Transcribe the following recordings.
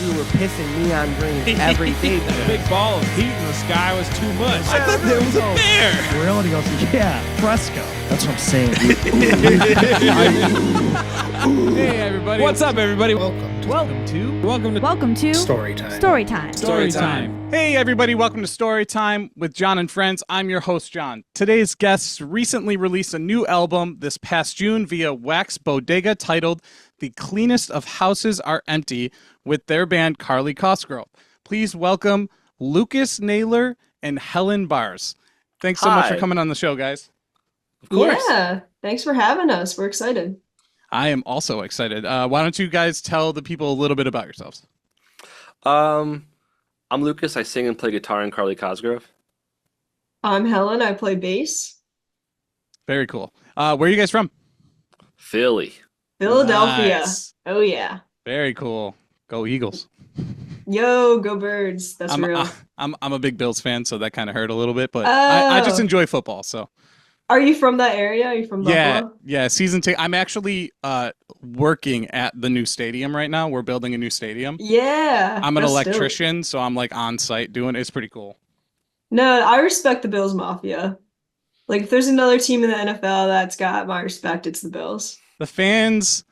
we were pissing neon green every day. The big ball of heat in the sky was too much. I thought there was a bear. Reality goes, yeah, fresco. That's what I'm saying. Hey, everybody. What's up, everybody? Welcome to StouryTime. Hey, everybody. Welcome to StouryTime with John and Friends. I'm your host, John. Today's guests recently released a new album this past June via Wax Bodega titled The Cleanest of Houses Are Empty with their band Carly Cosgrove. Please welcome Lucas Naylor and Helen Barsz. Thanks so much for coming on the show, guys. Of course. Yeah, thanks for having us. We're excited. I am also excited. Why don't you guys tell the people a little bit about yourselves? I'm Lucas. I sing and play guitar in Carly Cosgrove. I'm Helen. I play bass. Very cool. Where are you guys from? Philly. Philadelphia. Nice. Oh, yeah. Very cool. Go Eagles. Yo, go Birds. That's real. I'm a big Bills fan, so that kind of hurt a little bit, but I just enjoy football, so. Are you from that area? Are you from Buffalo? Yeah. Season 2. I'm actually working at the new stadium right now. We're building a new stadium. Yeah. I'm an electrician, so I'm like on site doing it. It's pretty cool. No, I respect the Bills Mafia. Like, if there's another team in the NFL that's got my respect, it's the Bills. The fans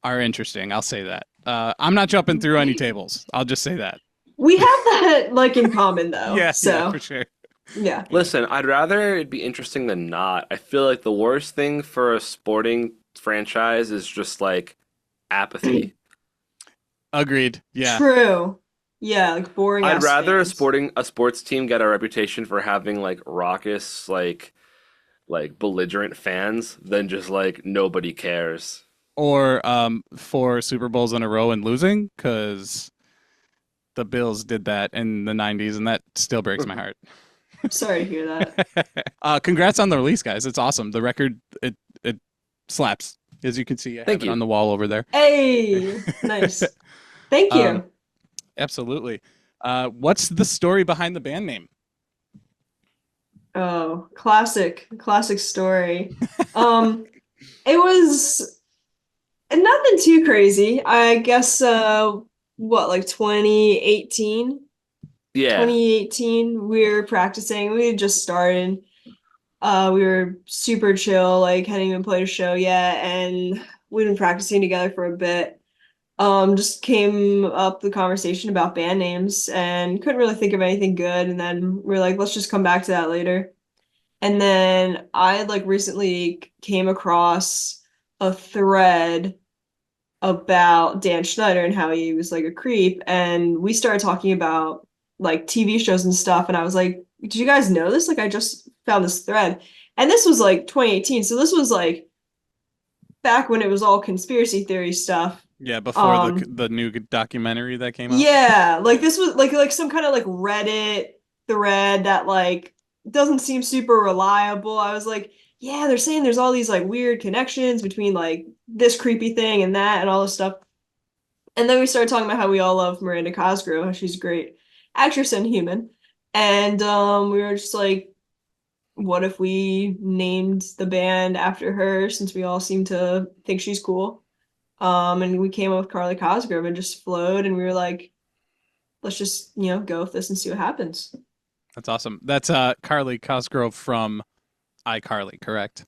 are interesting. I'll say that. I'm not jumping through any tables. I'll just say that. We have that like in common, though. Yeah, so. for sure. Yeah. Listen, I'd rather it be interesting than not. I feel like the worst thing for a sporting franchise is just like apathy. Agreed. Yeah. True. Yeah, like boring. I'd rather fans. a sports team get a reputation for having like raucous, like belligerent fans than just like nobody cares. Or 4 Super Bowls in a row and losing, because the Bills did that in the 90s, and that still breaks my heart. Sorry to hear that. Congrats on the release, guys. It's awesome. The record, it slaps, as you can see. I have it on the wall over there. Hey, nice. Thank you. Absolutely. What's the story behind the band name? Oh, classic story. It was nothing too crazy. I guess, like 2018? Yeah. 2018, we were practicing. We had just started. We were super chill, like hadn't even played a show yet, and we'd been practicing together for a bit. Just came up the conversation about band names and couldn't really think of anything good. And then we were like, let's just come back to that later. And then I like recently came across a thread about Dan Schneider and how he was like a creep. And we started talking about like TV shows and stuff. And I was like, did you guys know this? Like, I just found this thread. And this was like 2018. So this was like back when it was all conspiracy theory stuff. Yeah, before the new documentary that came out. Yeah, like this was like some kind of like Reddit thread that like doesn't seem super reliable. I was like, yeah, they're saying there's all these like weird connections between like this creepy thing and that and all this stuff. And then we started talking about how we all love Miranda Cosgrove, how she's a great actress and human. And we were just like, what if we named the band after her, since we all seem to think she's cool? And we came up with Carly Cosgrove and just flowed, and we were like, let's just, go with this and see what happens. That's awesome. That's Carly Cosgrove from iCarly, correct?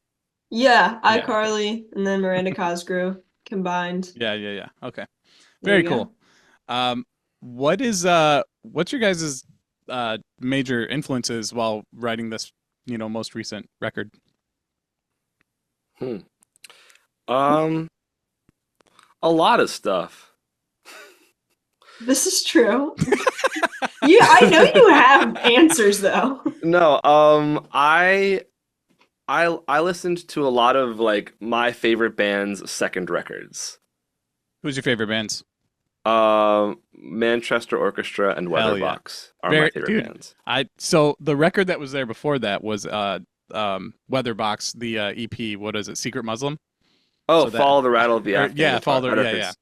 Yeah, iCarly and then Miranda Cosgrove combined. Yeah. Okay. Very cool. What's your guys' major influences while writing this, most recent record? A lot of stuff. This is true. I know you have answers though. No, I listened to a lot of like my favorite band's second records. Who's your favorite bands? Manchester Orchestra and Weatherbox are my favorite bands. So the record that was there before that was Weatherbox, the EP. What is it? Secret Muslim. Oh, Follow the Rattle of the Afghan. Yeah, Follow the yeah.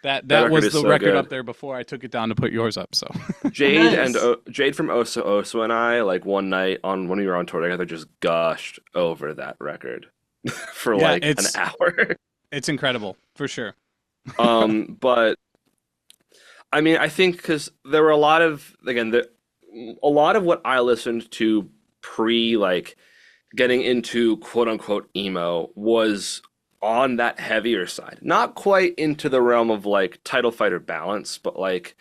That was the record up there before I took it down to put yours up. So Jade and Jade from Oso Oso and I, like one night when we were on tour together, just gushed over that record for like an hour. It's incredible for sure. But I mean, I think because there were a lot of, again, a lot of what I listened to pre like getting into quote unquote emo was on that heavier side. Not quite into the realm of like title fight or balance, but like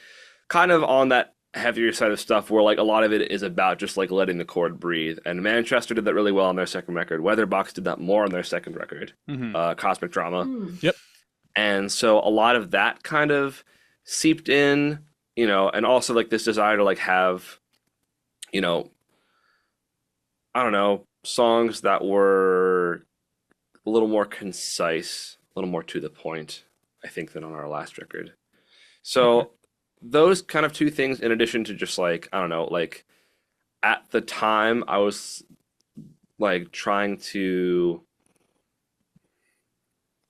kind of on that heavier side of stuff where like a lot of it is about just like letting the chord breathe. And Manchester did that really well on their second record. Weatherbox did that more on their second record, Cosmic Drama. Yep. And so a lot of that kind of seeped in, you know, and also like this desire to like have, you know, I don't know, songs that were a little more concise, a little more to the point, I think, than on our last record. So those kind of two things, in addition to just like, I don't know, like at the time I was like trying to,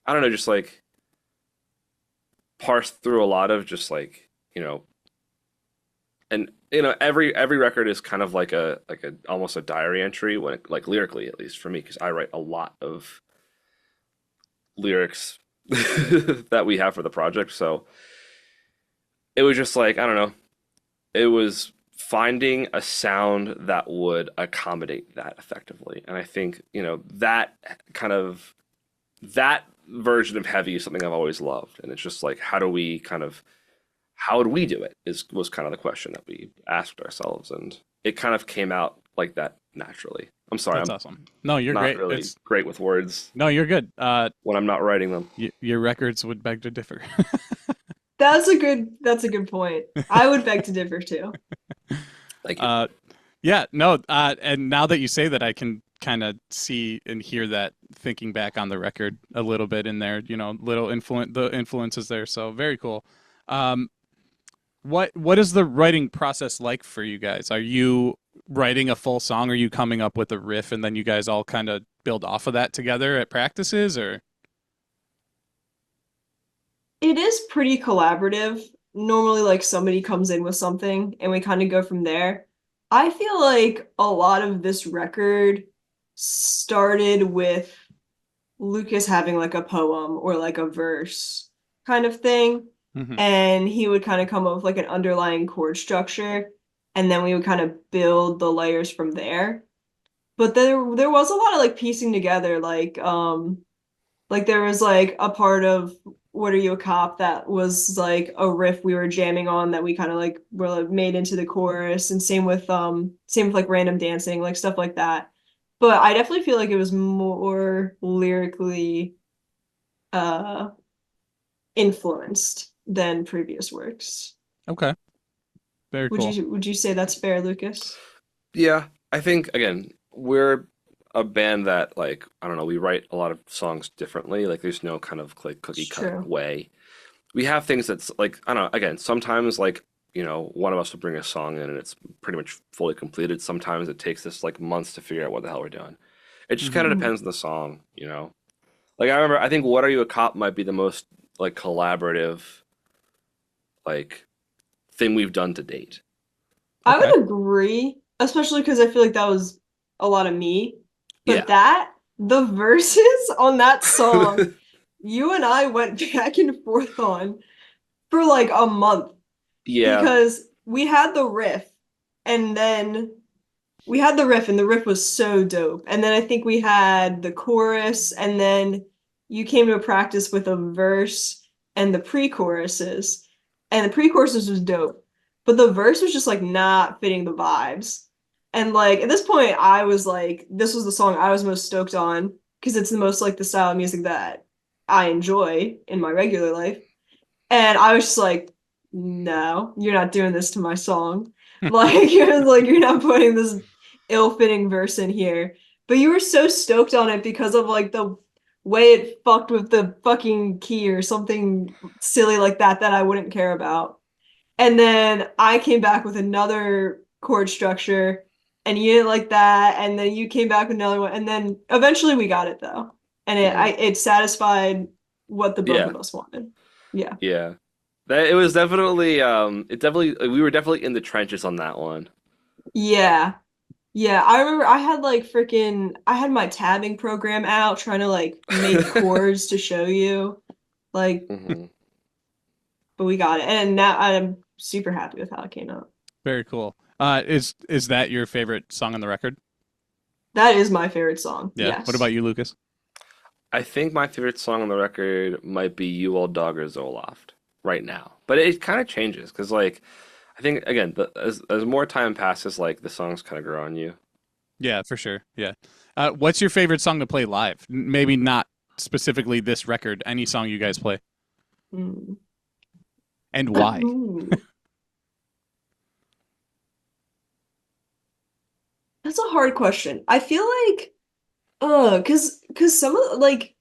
I don't know, just like parse through a lot of just like, you know, and you know, every record is kind of like a almost a diary entry when it, like lyrically, at least for me, because I write a lot of lyrics that we have for the project. So it was just like, I don't know, it was finding a sound that would accommodate that effectively. And I think, you know, that kind of, that version of heavy is something I've always loved. And it's just like, how would we do it was kind of the question that we asked ourselves. And it kind of came out like that naturally. I'm sorry. That's awesome. No, you're not great. really great with words. No, you're good. When I'm not writing them. Your records would beg to differ. That's a good point. I would beg to differ too. Thank you. Yeah, no, and now that you say that, I can kind of see and hear that thinking back on the record a little bit in there, you know, the influences there. So very cool. What is the writing process like for you guys? Are you writing a full song? Or are you coming up with a riff and then you guys all kind of build off of that together at practices, or? It is pretty collaborative. Normally, like somebody comes in with something and we kind of go from there. I feel like a lot of this record started with Lucas having like a poem or like a verse kind of thing. And he would kind of come up with like an underlying chord structure, and then we would kind of build the layers from there. But there was a lot of like piecing together, like there was like a part of What Are You, a Cop that was like a riff we were jamming on that we kind of like were like, made into the chorus, and same with like Random Dancing, like stuff like that. But I definitely feel like it was more lyrically influenced than previous works. Okay. Very cool. Would you say that's fair, Lucas? Yeah, I think, again, we're a band that, like, I don't know, we write a lot of songs differently. Like, there's no kind of like cookie cutter way. We have things that's like, I don't know, again, sometimes like, you know, one of us will bring a song in and it's pretty much fully completed. Sometimes it takes us like months to figure out what the hell we're doing. It just kind of depends on the song, you know? Like, I think What Are You, a Cop might be the most like collaborative like thing we've done to date. I would agree, especially because I feel like that was a lot of me. But the verses on that song, you and I went back and forth on for like a month. Yeah. Because we had the riff, and the riff was so dope. And then I think we had the chorus, and then you came to a practice with a verse and the pre-choruses. And the pre-choruses was dope. But the verse was just like not fitting the vibes. And like at this point, I was like, this was the song I was most stoked on because it's the most like the style of music that I enjoy in my regular life. And I was just like, no, you're not doing this to my song. Like you're not putting this ill-fitting verse in here. But you were so stoked on it because of like the way it fucked with the fucking key or something silly like that I wouldn't care about. And then I came back with another chord structure and you didn't like that, and then you came back with another one, and then eventually we got it though, and it satisfied what the both of us wanted. Yeah. It was definitely we were definitely in the trenches on that one. Yeah, I remember I had my tabbing program out trying to like make chords to show you, like, but we got it, and now I'm super happy with how it came out. Very cool. Is that your favorite song on the record? That is my favorite song. Yeah. Yes. What about you, Lucas? I think my favorite song on the record might be "You Old Dog" or "Zoloft" right now, but it kind of changes because, like, I think again, as more time passes, like the songs kind of grow on you. Yeah, for sure. Yeah. What's your favorite song to play live? Maybe not specifically this record. Any song you guys play, and why? That's a hard question. I feel like, cause some of like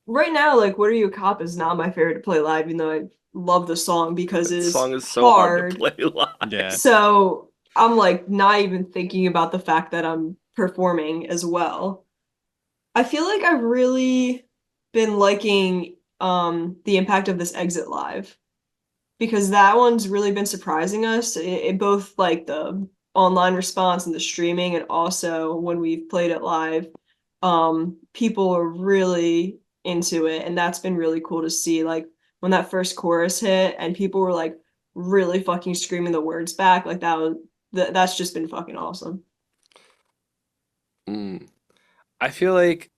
right now, like "What Are You, a Cop" is not my favorite to play live, even though I love the song because That it is song is so hard to play live. Yeah. So I'm like not even thinking about the fact that I'm performing as well. I feel like I've really been liking the impact of this Exit Live because that one's really been surprising us. It both like the online response and the streaming, and also when we've played it live, people are really into it, and that's been really cool to see. Like when that first chorus hit and people were like really fucking screaming the words back, like that's just been fucking awesome. I feel like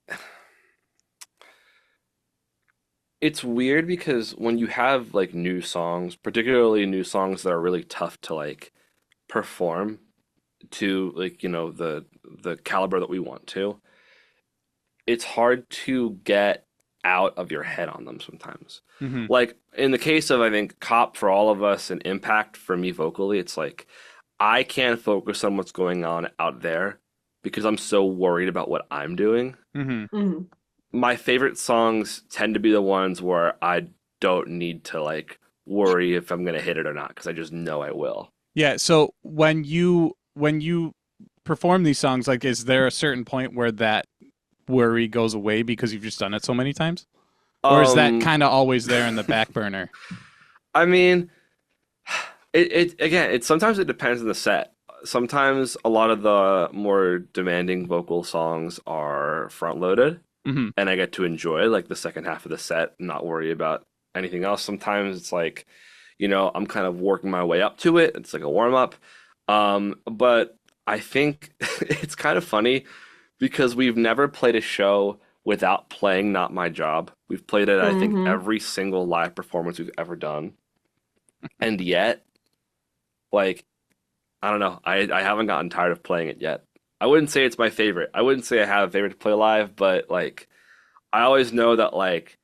it's weird because when you have like new songs, particularly new songs that are really tough to like perform to like, the caliber that we want to, it's hard to get out of your head on them sometimes. Mm-hmm. Like in the case of I think "Cop" for all of us and "Impact" for me vocally, it's like I can't focus on what's going on out there because I'm so worried about what I'm doing. Mm-hmm. My favorite songs tend to be the ones where I don't need to like worry if I'm gonna hit it or not because I just know I will. Yeah. So when you perform these songs, like, is there a certain point where that worry goes away because you've just done it so many times, or is that kind of always there in the back burner? I mean, it sometimes it depends on the set. Sometimes a lot of the more demanding vocal songs are front loaded. Mm-hmm. And I get to enjoy like the second half of the set, and not worry about anything else. Sometimes it's like, I'm kind of working my way up to it. It's like a warm up. But I think it's kind of funny because we've never played a show without playing "Not My Job." We've played it, I think, every single live performance we've ever done. And yet, like, I don't know, I haven't gotten tired of playing it yet. I wouldn't say it's my favorite. I wouldn't say I have a favorite to play live, but like I always know that like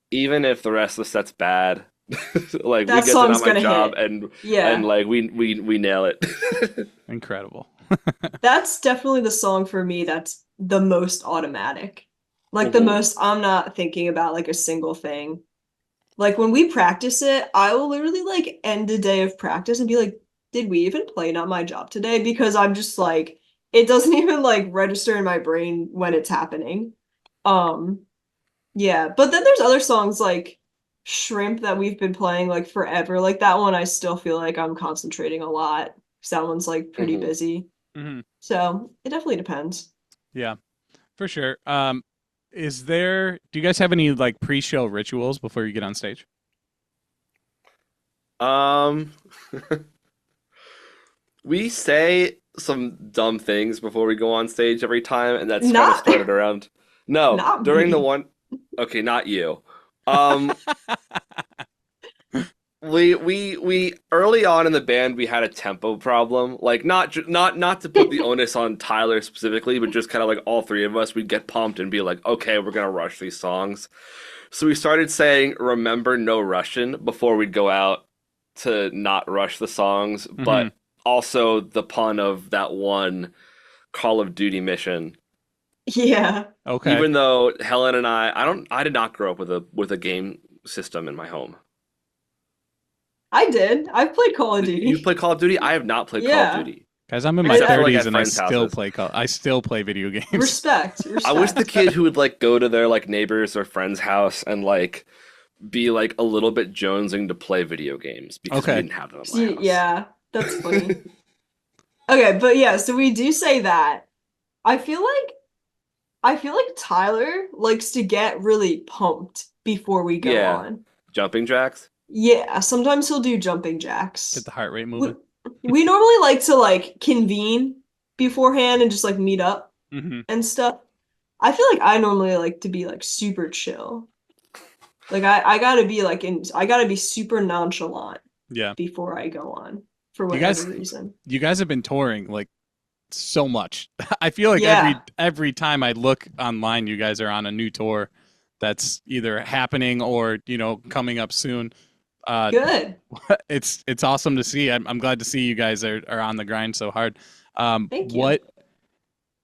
even if the rest of the set's bad, like That we get to song's "Not My gonna Job" hit. and Yeah. and like we nail it. Incredible. That's definitely the song for me that's the most automatic. Like the most, I'm not thinking about like a single thing. Like when we practice it, I will literally like end a day of practice and be like, did we even play "Not My Job" today? Because I'm just like, it doesn't even like register in my brain when it's happening. Yeah, but then there's other songs like "Shrimp" that we've been playing like forever. Like that one I still feel like I'm concentrating a lot because that one's like pretty busy. Mm-hmm. So it definitely depends. Yeah, for sure. Do you guys have any like pre-show rituals before you get on stage? We say some dumb things before we go on stage every time, and that's kind of Not- started around. No, Not during the me. one. Okay, not you. We early on in the band we had a tempo problem. Like not to put the onus on Tyler specifically, but just kind of like all three of us, we'd get pumped and be like, okay, we're gonna rush these songs. So we started saying "Remember No Russian" before we'd go out to not rush the songs, but also the pun of that one Call of Duty mission. Yeah. Okay. Even though Helen and I did not grow up with a game system in my home. I did. I've played Call of Duty. You played Call of Duty? I have not played Call Yeah. of Duty. Guys, I'm in my Except for, like, 30s at and I friends' still houses. I still play video games. Respect. I was the kid who would like go to their like neighbors or friend's house and like be like a little bit jonesing to play video games because we didn't have them in my house. Yeah, that's funny. Okay, but yeah, so we do say that. I feel like Tyler likes to get really pumped before we go on. Jumping jacks? Yeah, sometimes he'll do jumping jacks. Get the heart rate We, moving. we normally like to like convene beforehand and just like meet up Hmm. and stuff. I feel like I normally like to be like super chill. Like I gotta be like I gotta be super nonchalant Yeah. before I go on for You whatever guys, reason. you guys have been touring like so much. I feel like Yeah. every time I look online, you guys are on a new tour that's either happening or coming up soon. Good. It's awesome to see. I'm glad to see you guys are on the grind so hard. Thank you.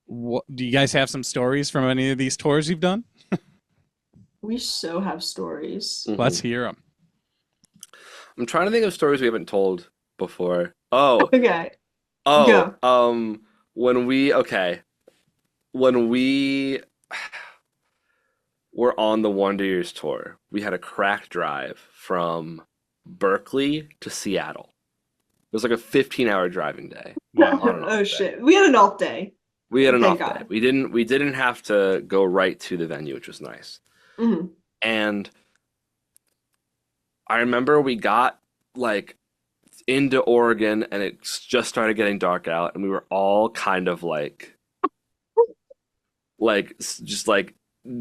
What do you guys have some stories from any of these tours you've done? We so have stories. Let's hear them. I'm trying to think of stories we haven't told before. Oh, Okay. oh, Go. when we were on the Wonder Years tour, we had a crack drive from Berkeley to Seattle. It was like a 15-hour driving day. Wow. On an off Oh day. shit. We had an off day. We had an Thank off day. God. We didn't have to go right to the venue, which was nice. Mhm. And I remember we got like into Oregon and it just started getting dark out and we were all kind of just like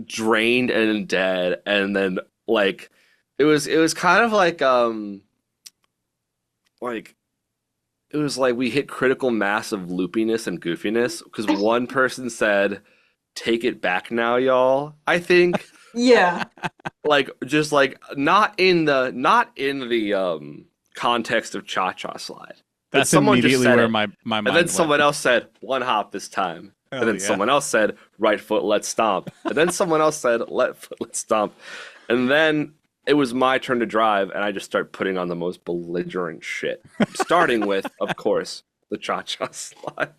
drained and dead, and then like it was kind of like it was like we hit critical mass of loopiness and goofiness because one person said, "Take it back now, y'all." I think Yeah. like just like not in the context of cha-cha slide. But That's someone just immediately said where it, my mind and then went. someone else said one hop this time. Hell And then yeah. someone else said right foot, let's stomp. And then someone else said left foot, let's stomp. And then it was my turn to drive, and I just started putting on the most belligerent shit. Starting with, of course, the cha-cha slide.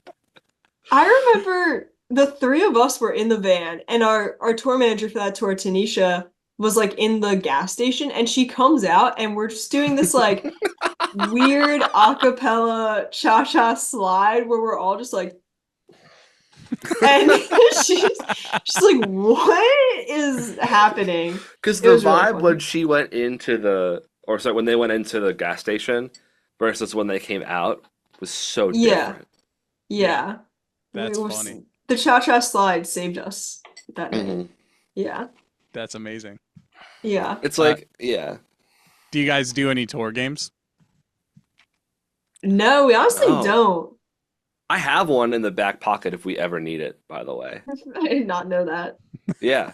I remember the three of us were in the van, and our tour manager for that tour, Tanisha, was like in the gas station, and she comes out, and we're just doing this like weird acapella cha-cha slide where we're all just like, and she's like, what is happening? Because It the was really vibe funny. when she went into when they went into the gas station versus when they came out was so Yeah. different. Yeah. That's We were funny. The cha-cha slide saved us that night. Mhm. Yeah. That's amazing. Yeah. It's like, yeah. Do you guys do any tour games? No, we honestly No. don't. I have one in the back pocket if we ever need it, by the way. I did not know that. Yeah.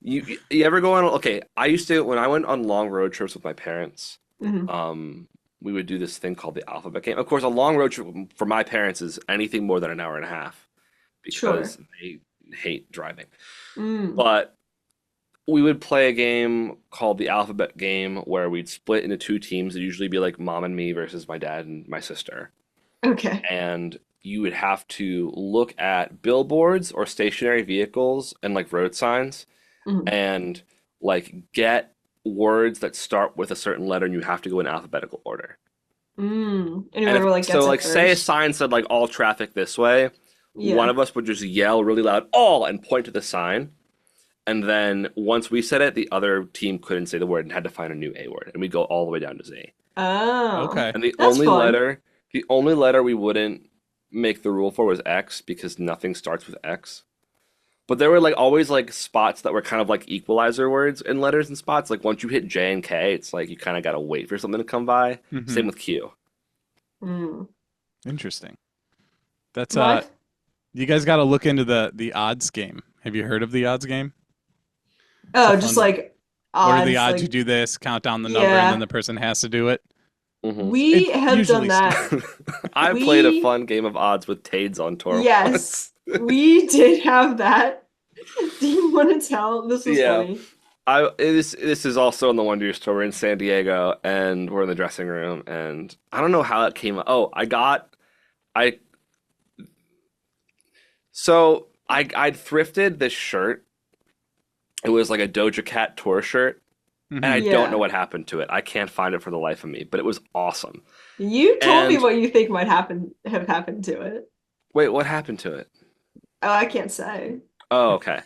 You ever go on, okay, I used to, when I went on long road trips with my parents, Mhm. we would do this thing called the alphabet game. Of course, a long road trip for my parents is anything more than an hour and a half because they hate driving. Mm. But we would play a game called the alphabet game where we'd split into two teams. It'd usually be like mom and me versus my dad and my sister. Okay. And you would have to look at billboards or stationary vehicles and like road signs Mhm. and like get words that start with a certain letter, and you have to go in alphabetical order. And And whoever like gets it like say a first. sign said like all traffic this way, Yeah. one of us would just yell really loud all and point to the sign. And then once we said it, the other team couldn't say the word and had to find a new A word. And we go all the way down to Z. Oh. Okay. And the That's only fun. letter we wouldn't make the rule for was X because nothing starts with X. But there were like always like spots that were kind of like equalizer words in letters and spots. Like once you hit J and K, it's like you kind of got to wait for something to come by. Mhm. Same with Q. Mm. Interesting. That's What? you guys got to look into the odds game. Have you heard of the odds game? Oh, a just fun- like What are the odds, odds? You like do this, count down the number, and Yeah. then the person has to do it. Mhm. we It's have usually done that. I played a We- fun game of odds with Tades on tour Yes. once. We did have that. Do you want to tell? This was Yeah. funny. This is also on the Wonder Years tour. We're in San Diego, and we're in the dressing room, and I don't know how it came up. Oh, I'd thrifted this shirt. It was like a Doja Cat tour shirt, and I Yeah. don't know what happened to it. I can't find it for the life of me, but it was awesome. You told me And- what you think might have happened to it. Wait, what happened to it? Oh, I can't say. Oh, okay.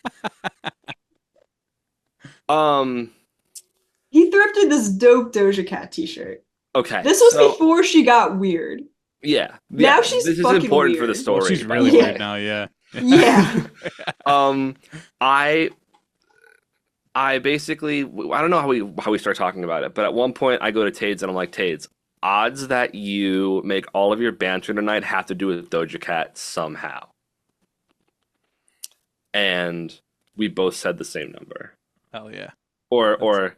Um, he thrifted this dope Doja Cat t-shirt. Okay. This was before she got weird. Yeah. Now she's this fucking is important weird. for the story. Well, she's really weird now, yeah. Yeah. I basically, I don't know how we start talking about it, but at one point I go to Tades and I'm like, Tades, odds that you make all of your banter tonight have to do with Doja Cat somehow. And we both said the same number. Hell yeah. Or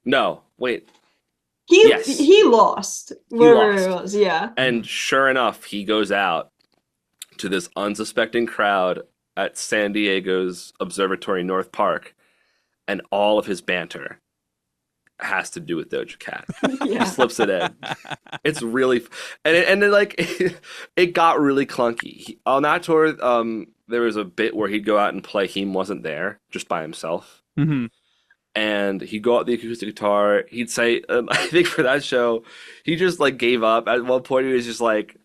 no, wait. He lost. Whatever it was, yeah. And sure enough, he goes out to this unsuspecting crowd at San Diego's Observatory North Park, and all of his banter has to do with Doja Cat. Yeah. He slips it in. It's really, and then like it got really clunky. On that tour, there was a bit where he'd go out and play "He Wasn't There" just by himself. Mm-hmm. And he'd go out the acoustic guitar. He'd say, I think for that show, he just like gave up. At one point, he was just like,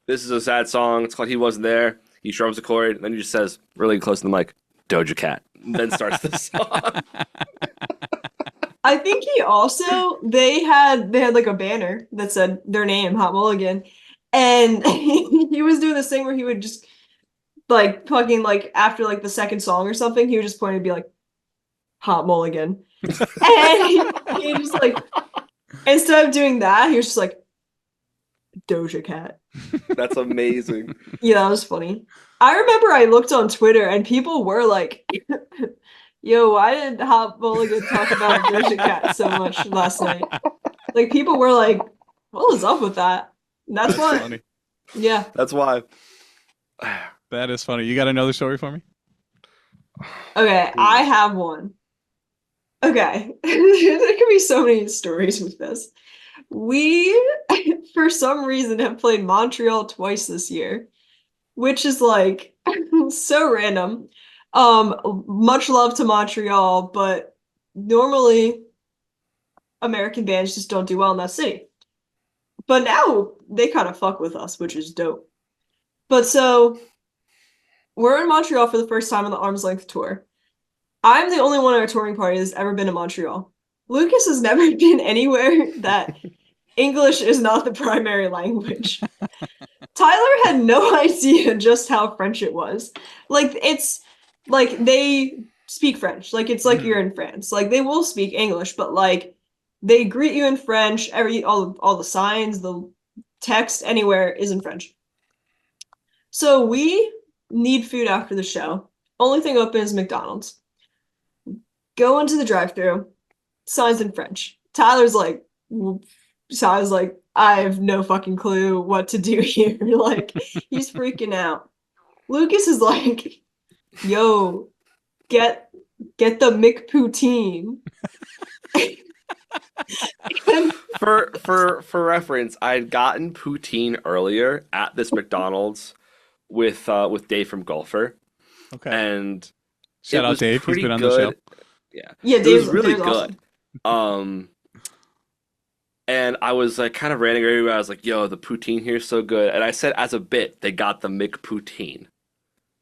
"This is a sad song. It's called He Wasn't There." He strums a chord, and then he just says, really close to the mic, "Doja Cat," and then starts the song. I think he also they had like a banner that said their name, Hot Mulligan, and he was doing this thing where he would just like fucking like after like the second song or something, he would just point and be like, "Hot Mulligan," and he just like instead of doing that, he was just like, "Doja Cat." That's amazing. Yeah, that was funny. I remember I looked on Twitter and people were like, "Yo, why did Hot Mulligan talk about Doja Cat so much last night?" Like people were like, "What was up with that?" And that's what. Funny. Yeah. That's why. That is funny. You got another story for me? Okay, I have one. Okay, there could be so many stories with this. We, for some reason, have played Montreal twice this year, which is like so random. Much love to Montreal, but normally American bands just don't do well in that city. But now they kind of fuck with us, which is dope. But so we're in Montreal for the first time on the Arm's Length tour. I'm the only one on our touring party that's ever been to Montreal. Lucas has never been anywhere that English is not the primary language. Tyler had no idea just how French it was. Like, it's like they speak French. Like, it's like you're in France. Like, they will speak English, but like they greet you in French. All the signs, the text, anywhere is in French. So we need food after the show. Only thing open is McDonald's. Go into the drive-thru. Signs in French. Tyler's like, I have no fucking clue what to do here. Like, he's freaking out. Lucas is like, "Yo, get the McPoutine." For reference, I'd gotten poutine earlier at this McDonald's with Dave from Golfer. Okay. And shout out Dave. He's been on the show. Yeah, Dave's, it was really good. Awesome. And I was like kind of ranting everywhere. I was like, "Yo, the poutine here is so good." And I said as a bit, they got the McPoutine.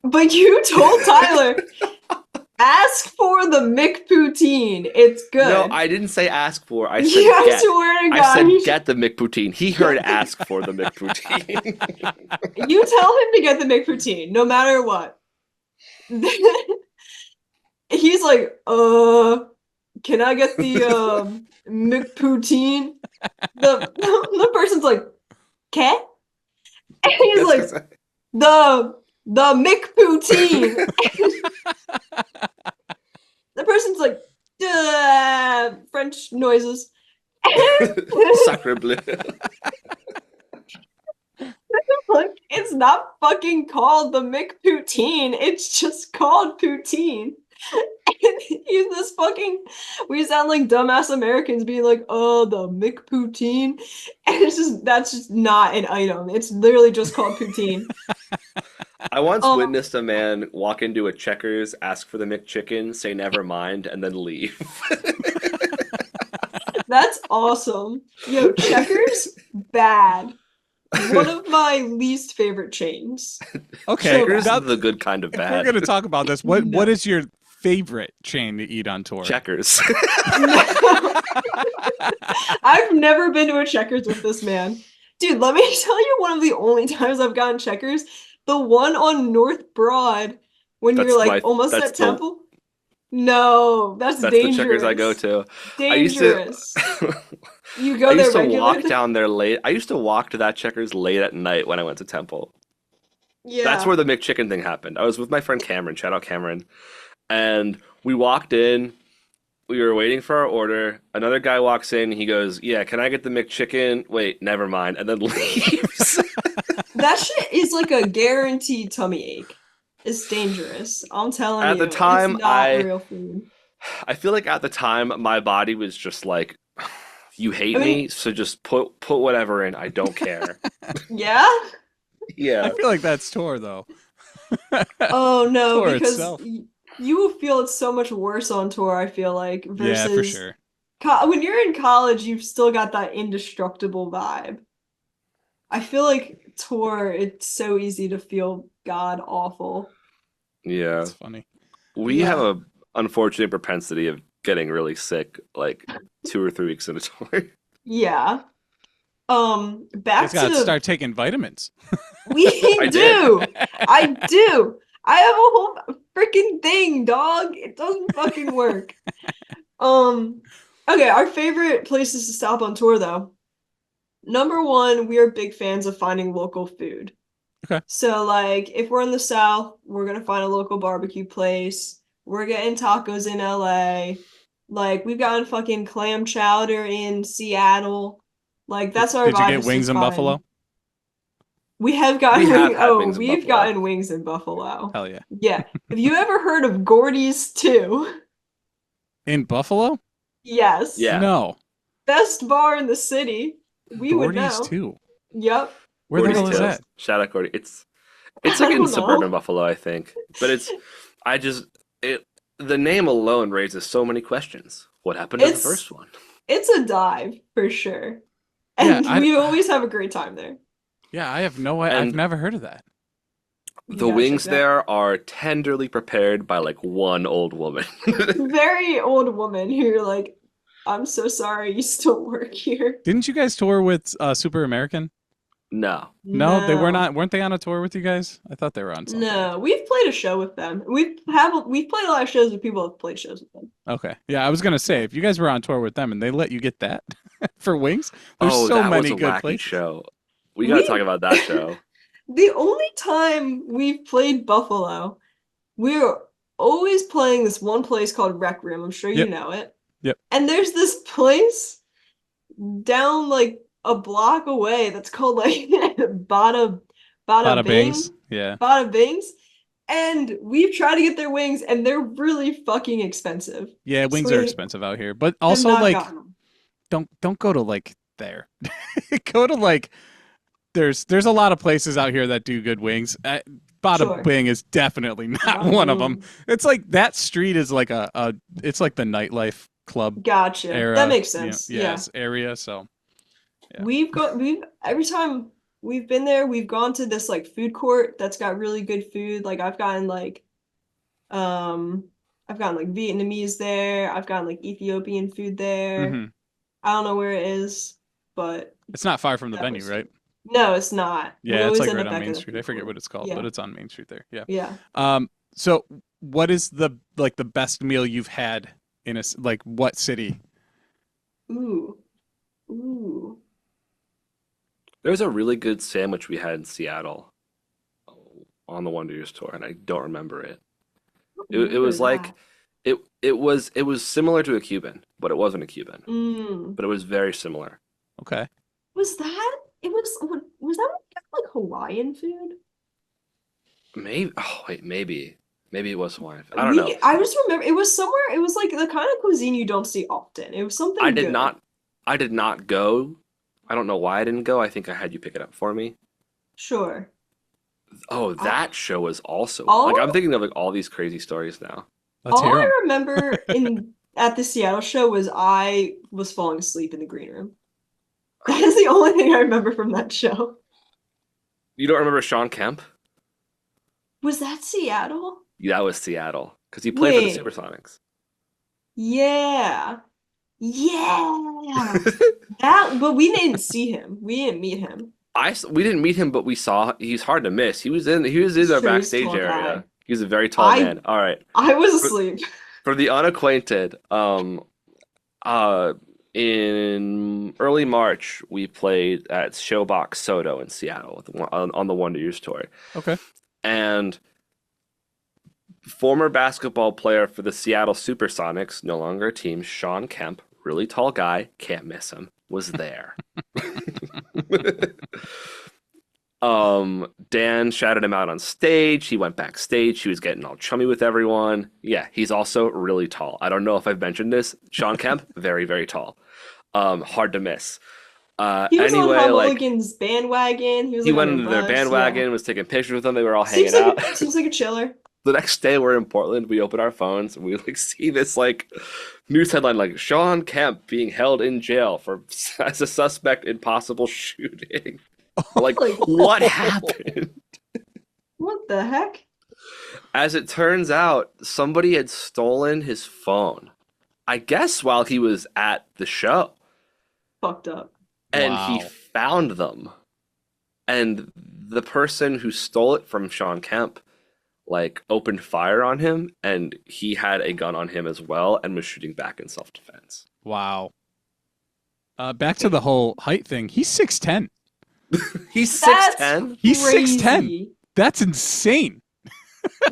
But you told Tyler, ask for the McPoutine. It's good. No, I didn't say ask for. I said I swear to God. I said get the McPoutine. He heard ask for the McPoutine. You tell him to get the McPoutine, no matter what. He's like, can I get the McPoutine? The person's like, "Cat?" And he's like, the McPoutine. The person's like, French noises. Sacre bleu. Like, it's not fucking called the McPoutine. It's just called poutine. And he's this fucking, we sound like dumbass Americans being like, "Oh, the McPoutine," and that's just not an item. It's literally just called poutine. I once witnessed a man walk into a Checkers, ask for the McChicken, say never mind, and then leave. That's awesome. Yo, Checkers, bad. One of my least favorite chains. Okay, Checkers is the good kind of bad. We're going to talk about this. What is your favorite chain to eat on tour? Checkers. I've never been to a Checkers with this man. Dude, let me tell you one of the only times I've gotten Checkers. The one on North Broad when you're like almost at Temple. No, that's dangerous. The Checkers I go to. Dangerous. You go there regularly? I used to walk down there late. I used to walk to that Checkers late at night when I went to Temple. Yeah. That's where the McChicken thing happened. I was with my friend Cameron. Shout out Cameron. And we walked in. We were waiting for our order. Another guy walks in. He goes, "Yeah, can I get the McChicken?" Wait, never mind. And then leaves. That shit is like a guaranteed tummy ache. It's dangerous. I'm telling you. At the time, it's not real food. I feel like at the time, my body was just like, you hate me, so just put whatever in. I don't care. Yeah? Yeah. I feel like that's tour, though. Oh, no, tour because itself. you will feel it's so much worse on tour, I feel like. Versus yeah, for sure. When you're in college, you've still got that indestructible vibe. I feel like tour, it's so easy to feel god awful. Yeah. That's funny. We have a unfortunate propensity of getting really sick like 2 or 3 weeks in a tour. Yeah. Back to start taking vitamins. We do. I do. I have a whole freaking thing, dog. It doesn't fucking work. Okay, our favorite places to stop on tour though. Number 1, we are big fans of finding local food. Okay. So, like, if we're in the South, we're going to find a local barbecue place. We're getting tacos in LA. Like, we've gotten fucking clam chowder in Seattle. Like, that's our vibe. Did you get wings in Buffalo? We have gotten we've gotten wings in Buffalo. Hell yeah. Yeah. Have you ever heard of Gordy's 2? In Buffalo? Yes. Yeah. No. Best bar in the city. We would know. Gordy's 2. Yep. Where the hell is that? Shout out Gordy. It's like in suburban Buffalo, I think. But the name alone raises so many questions. What happened to the first one? It's a dive for sure. And we always have a great time there. Yeah, I have no idea. I've never heard of that. The wings there are tenderly prepared by like one old woman. Very old woman who you're like, I'm so sorry you still work here. Didn't you guys tour with Super American? No, they were not. Weren't they on a tour with you guys? I thought they were on something. No, we've played a show with them. We've played a lot of shows with people who have played shows with them. Okay, yeah, I was gonna say if you guys were on tour with them and they let you get that for wings, there's so that many was a good wacky places. Show. We gotta talk about that show. The only time we've played Buffalo, we're always playing this one place called Rec Room. I'm sure you know it. Yep. And there's this place down like a block away that's called like Bada Bings. Yeah. Bada Bings. And we've tried to get their wings and they're really fucking expensive. Yeah, wings are expensive out here. But also like don't go to like there. Go to like there's a lot of places out here that do good wings. Bada Bing is definitely not one of them. It's like that street is like it's like the nightlife club. Gotcha. Era, that makes sense. Area. So yeah. We've every time we've been there, we've gone to this like food court that's got really good food. Like I've gotten Vietnamese there. I've gotten like Ethiopian food there. Mm-hmm. I don't know where it is, but it's not far from the venue, right? No, it's not. Yeah, it's like right on Main Street. I forget what it's called, but it's on Main Street there. Yeah. Yeah. So what is the best meal you've had in what city? Ooh. There was a really good sandwich we had in Seattle on the Wonder Years tour, and I don't remember it. It was like it was similar to a Cuban, but it wasn't a Cuban. But it was very similar. Okay. Was that like Hawaiian food? Maybe. Oh wait, maybe it was Hawaiian. I don't know. I just remember it was somewhere. It was like the kind of cuisine you don't see often. It was something. I did not go. I don't know why I didn't go. I think I had you pick it up for me. Sure. Oh, that show was also like I'm thinking of like all these crazy stories now. All I remember at the Seattle show was I was falling asleep in the green room. That is the only thing I remember from that show. You don't remember Sean Kemp? Was that Seattle? Yeah, that was Seattle. because he played Wait. for the Supersonics. Yeah. But we didn't see him. We didn't meet him. We didn't meet him, but we saw he's hard to miss. He was in the backstage area. Guy. He was a very tall man. All right. I was asleep. For the unacquainted, in early March, we played at Showbox Soto in Seattle on the Wonder Years tour. Okay. And former basketball player for the Seattle Supersonics, no longer a team, Sean Kemp, really tall guy, can't miss him, was there. Dan shouted him out on stage. He went backstage. He was getting all chummy with everyone. Yeah, he's also really tall. I don't know if I've mentioned this. Sean Kemp, very, very tall. Hard to miss. He was on Mulligan's bandwagon. He went into their bandwagon, was taking pictures with them. They were all hanging out. Seems like a chiller. The next day we're in Portland. We open our phones and we see this news headline Sean Kemp being held in jail as a suspect in possible shooting. What happened? What the heck? As it turns out, somebody had stolen his phone. I guess while he was at the show. Fucked up. And he found them. And the person who stole it from Sean Kemp opened fire on him, and he had a gun on him as well and was shooting back in self-defense. Wow. Back to the whole height thing. He's 6'10". He's 6'10"? He's 6'10". That's insane.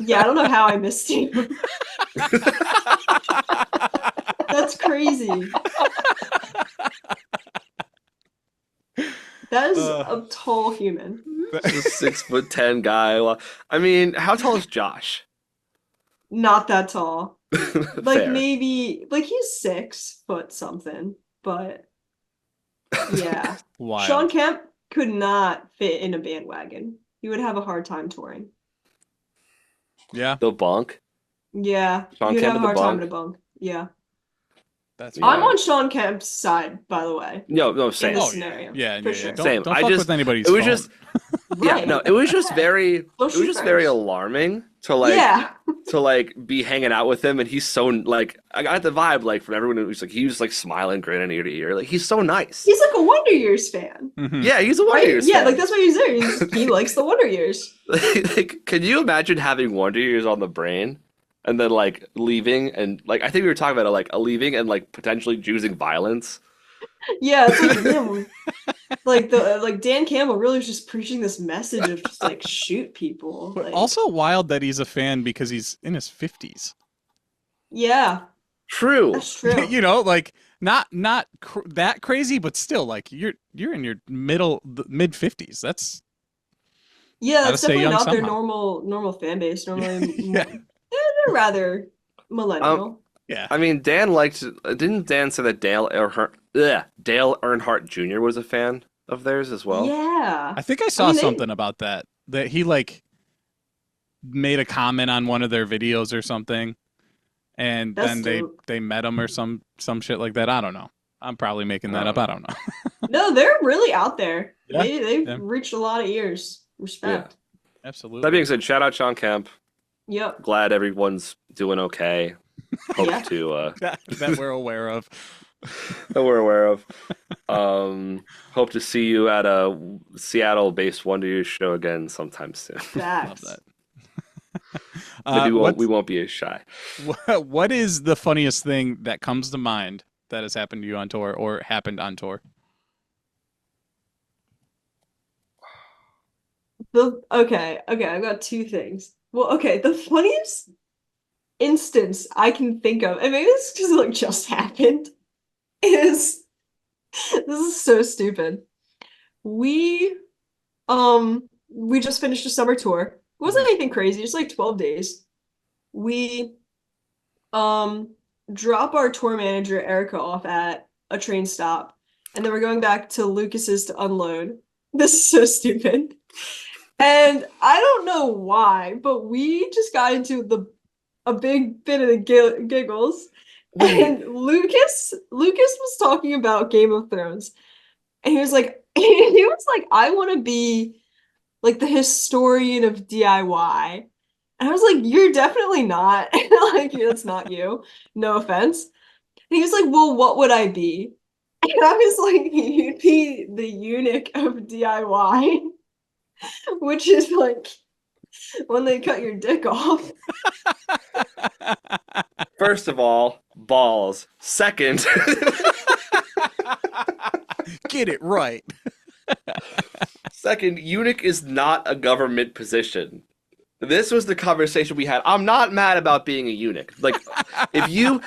Yeah, I don't know how I missed him. That's crazy. That is a tall human. This is 6'10" guy. I mean, how tall is Josh? Not that tall. Fair. Maybe he's 6 foot something, but yeah. Wild. Sean Kemp could not fit in a bandwagon. He would have a hard time touring. Yeah. The bunk? Yeah. Sean He would Kemp have a hard the time bunk? in a bunk. Yeah. That's I'm on Sean Kemp's side, by the way. No, same. In this scenario. Yeah, for yeah, sure. Don't, Same. Don't fuck with anybody's It was phone. just it was just very very alarming to to be hanging out with him, and he's so I got the vibe from everyone who was he was smiling, grinning ear to ear. He's so nice. He's a Wonder Years fan. Mm-hmm. Yeah, he's a Wonder Years fan. Yeah, that's why he's there. He likes the Wonder Years. Can you imagine having Wonder Years on the brain? And then leaving and I think we were talking about it leaving and potentially choosing violence. Yeah, it's him. Dan Campbell really was just preaching this message of just shoot people. But also wild that he's a fan because he's in his 50s. Yeah. True. That's true. Not that crazy, but still you're in your mid 50s. That's definitely not somehow. their normal fan base. Normally they're rather millennial. Yeah. I mean, didn't Dan say that Dale Earnhardt Jr. was a fan of theirs as well? Yeah. I think I saw something about that he made a comment on one of their videos or something, and That's then they met him or some shit like that. I don't know. I'm probably making that up. I don't know. No, they're really out there. Yeah. They've reached a lot of ears. Respect. Yeah. Absolutely. That being said, shout out Sean Kemp. Yep. Glad everyone's doing okay. Hope Yeah. to that we're aware of. that we're aware of. Hope to see you at a Seattle-based Wonder Years show again sometime soon. Facts. Love that. Maybe we won't be as shy. What is the funniest thing that comes to mind that has happened to you on tour or happened on tour? Okay, I've got two things. Well, okay, the funniest instance I can think of, and maybe this just happened, is this is so stupid. We just finished a summer tour. It wasn't anything crazy, just 12 days. We drop our tour manager Erica off at a train stop, and then we're going back to Lucas's to unload. This is so stupid. And I don't know why, but we just got into a big bit of the giggles. And Lucas was talking about Game of Thrones. And he was like, I want to be the historian of DIY. And I was like, you're definitely not. Like, that's not you. No offense. And he was like, well, what would I be? And I was like, you'd be the eunuch of DIY, which is like when they cut your dick off. First of all, balls. Second, Get it right. second, eunuch is not a government position. This was the conversation we had. I'm not mad about being a eunuch. Like, if you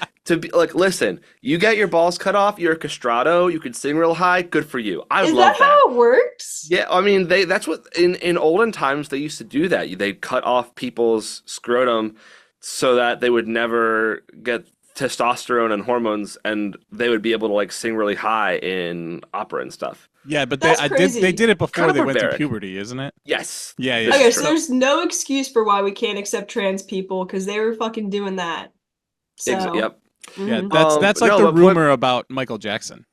listen, you get your balls cut off, you're a castrato, you can sing real high, good for you. I Is love that how it works? Yeah, I mean, that's what in olden times they used to do that. They'd cut off people's scrotum so that they would never get testosterone and hormones, and they would be able to like sing really high in opera and stuff. Yeah, but That's crazy. they did it before Kind of they went to barbaric. puberty, isn't it? Yes. Yeah, yeah. Okay, true. so there's no excuse for why we can't accept trans people because they were fucking doing that. So, Yep. Yeah, mhm. that's like no, the but rumor about Michael Jackson.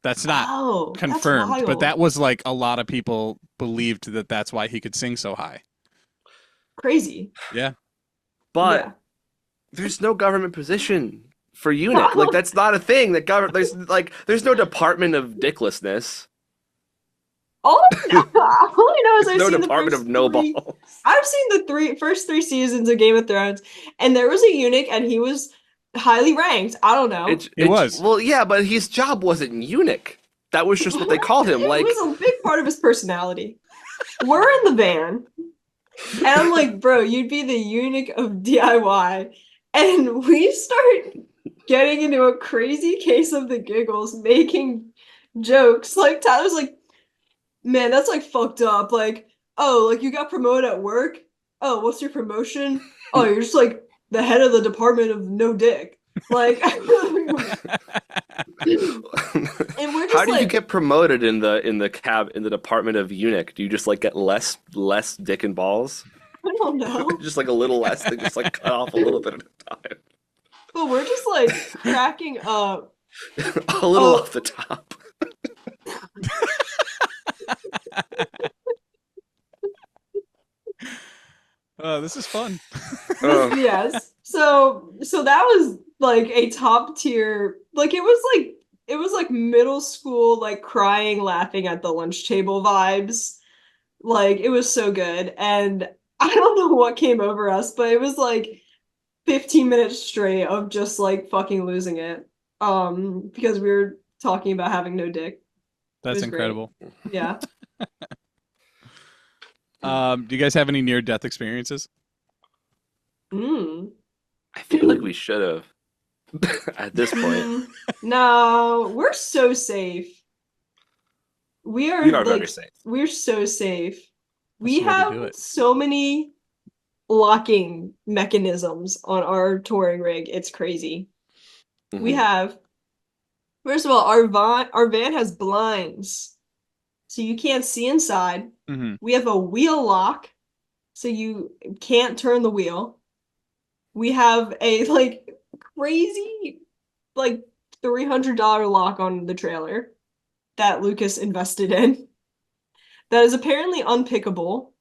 That's not Oh, that's confirmed, but wild. that was like a lot of people believed that that's why he could sing so high. Crazy. Yeah. But Yeah. there's no government position for eunuch. Like that's not a thing. That there's no department of dicklessness. All I know is I've No seen department the first of no three- balls. I've seen the first three seasons of Game of Thrones, and there was a eunuch, and he was highly ranked. I don't know. He was. Well, yeah, but his job wasn't eunuch. That was just what they called him. It Like, was a big part of his personality. We're in the van, and I'm like, bro, you'd be the eunuch of DIY, and we start getting into a crazy case of the giggles, making jokes. Like Tyler's like, man, that's like fucked up. Like, oh, like you got promoted at work? Oh, what's your promotion? Oh, you're just like the head of the department of no dick. Like, and we're just how do you like, get promoted in the department of eunuch? Do you just like get less dick and balls? I don't know. Just like a little less. They just like cut off a little bit at a time. But we're just like cracking up. A little Oh. off the top. This is fun. Oh. Yes. So that was like a top tier, like it was like middle school, like crying, laughing at the lunch table vibes. Like it was so good. And I don't know what came over us, but it was like 15 minutes straight of just like fucking losing it. Because we were talking about having no dick. That's was great. incredible. Yeah. Do you guys have any near-death experiences? Mm. I feel like we should have at this point. No, we're so safe. We are We are like, very safe. we're so safe. We That's the way to do have it. so many locking mechanisms on our touring rig. It's crazy. We Mhm. have, first of all, our van has blinds, so you can't see inside. Mm-hmm. We have a wheel lock, so you can't turn the wheel. We have a like crazy like $300 lock on the trailer that Lucas invested in that is apparently unpickable.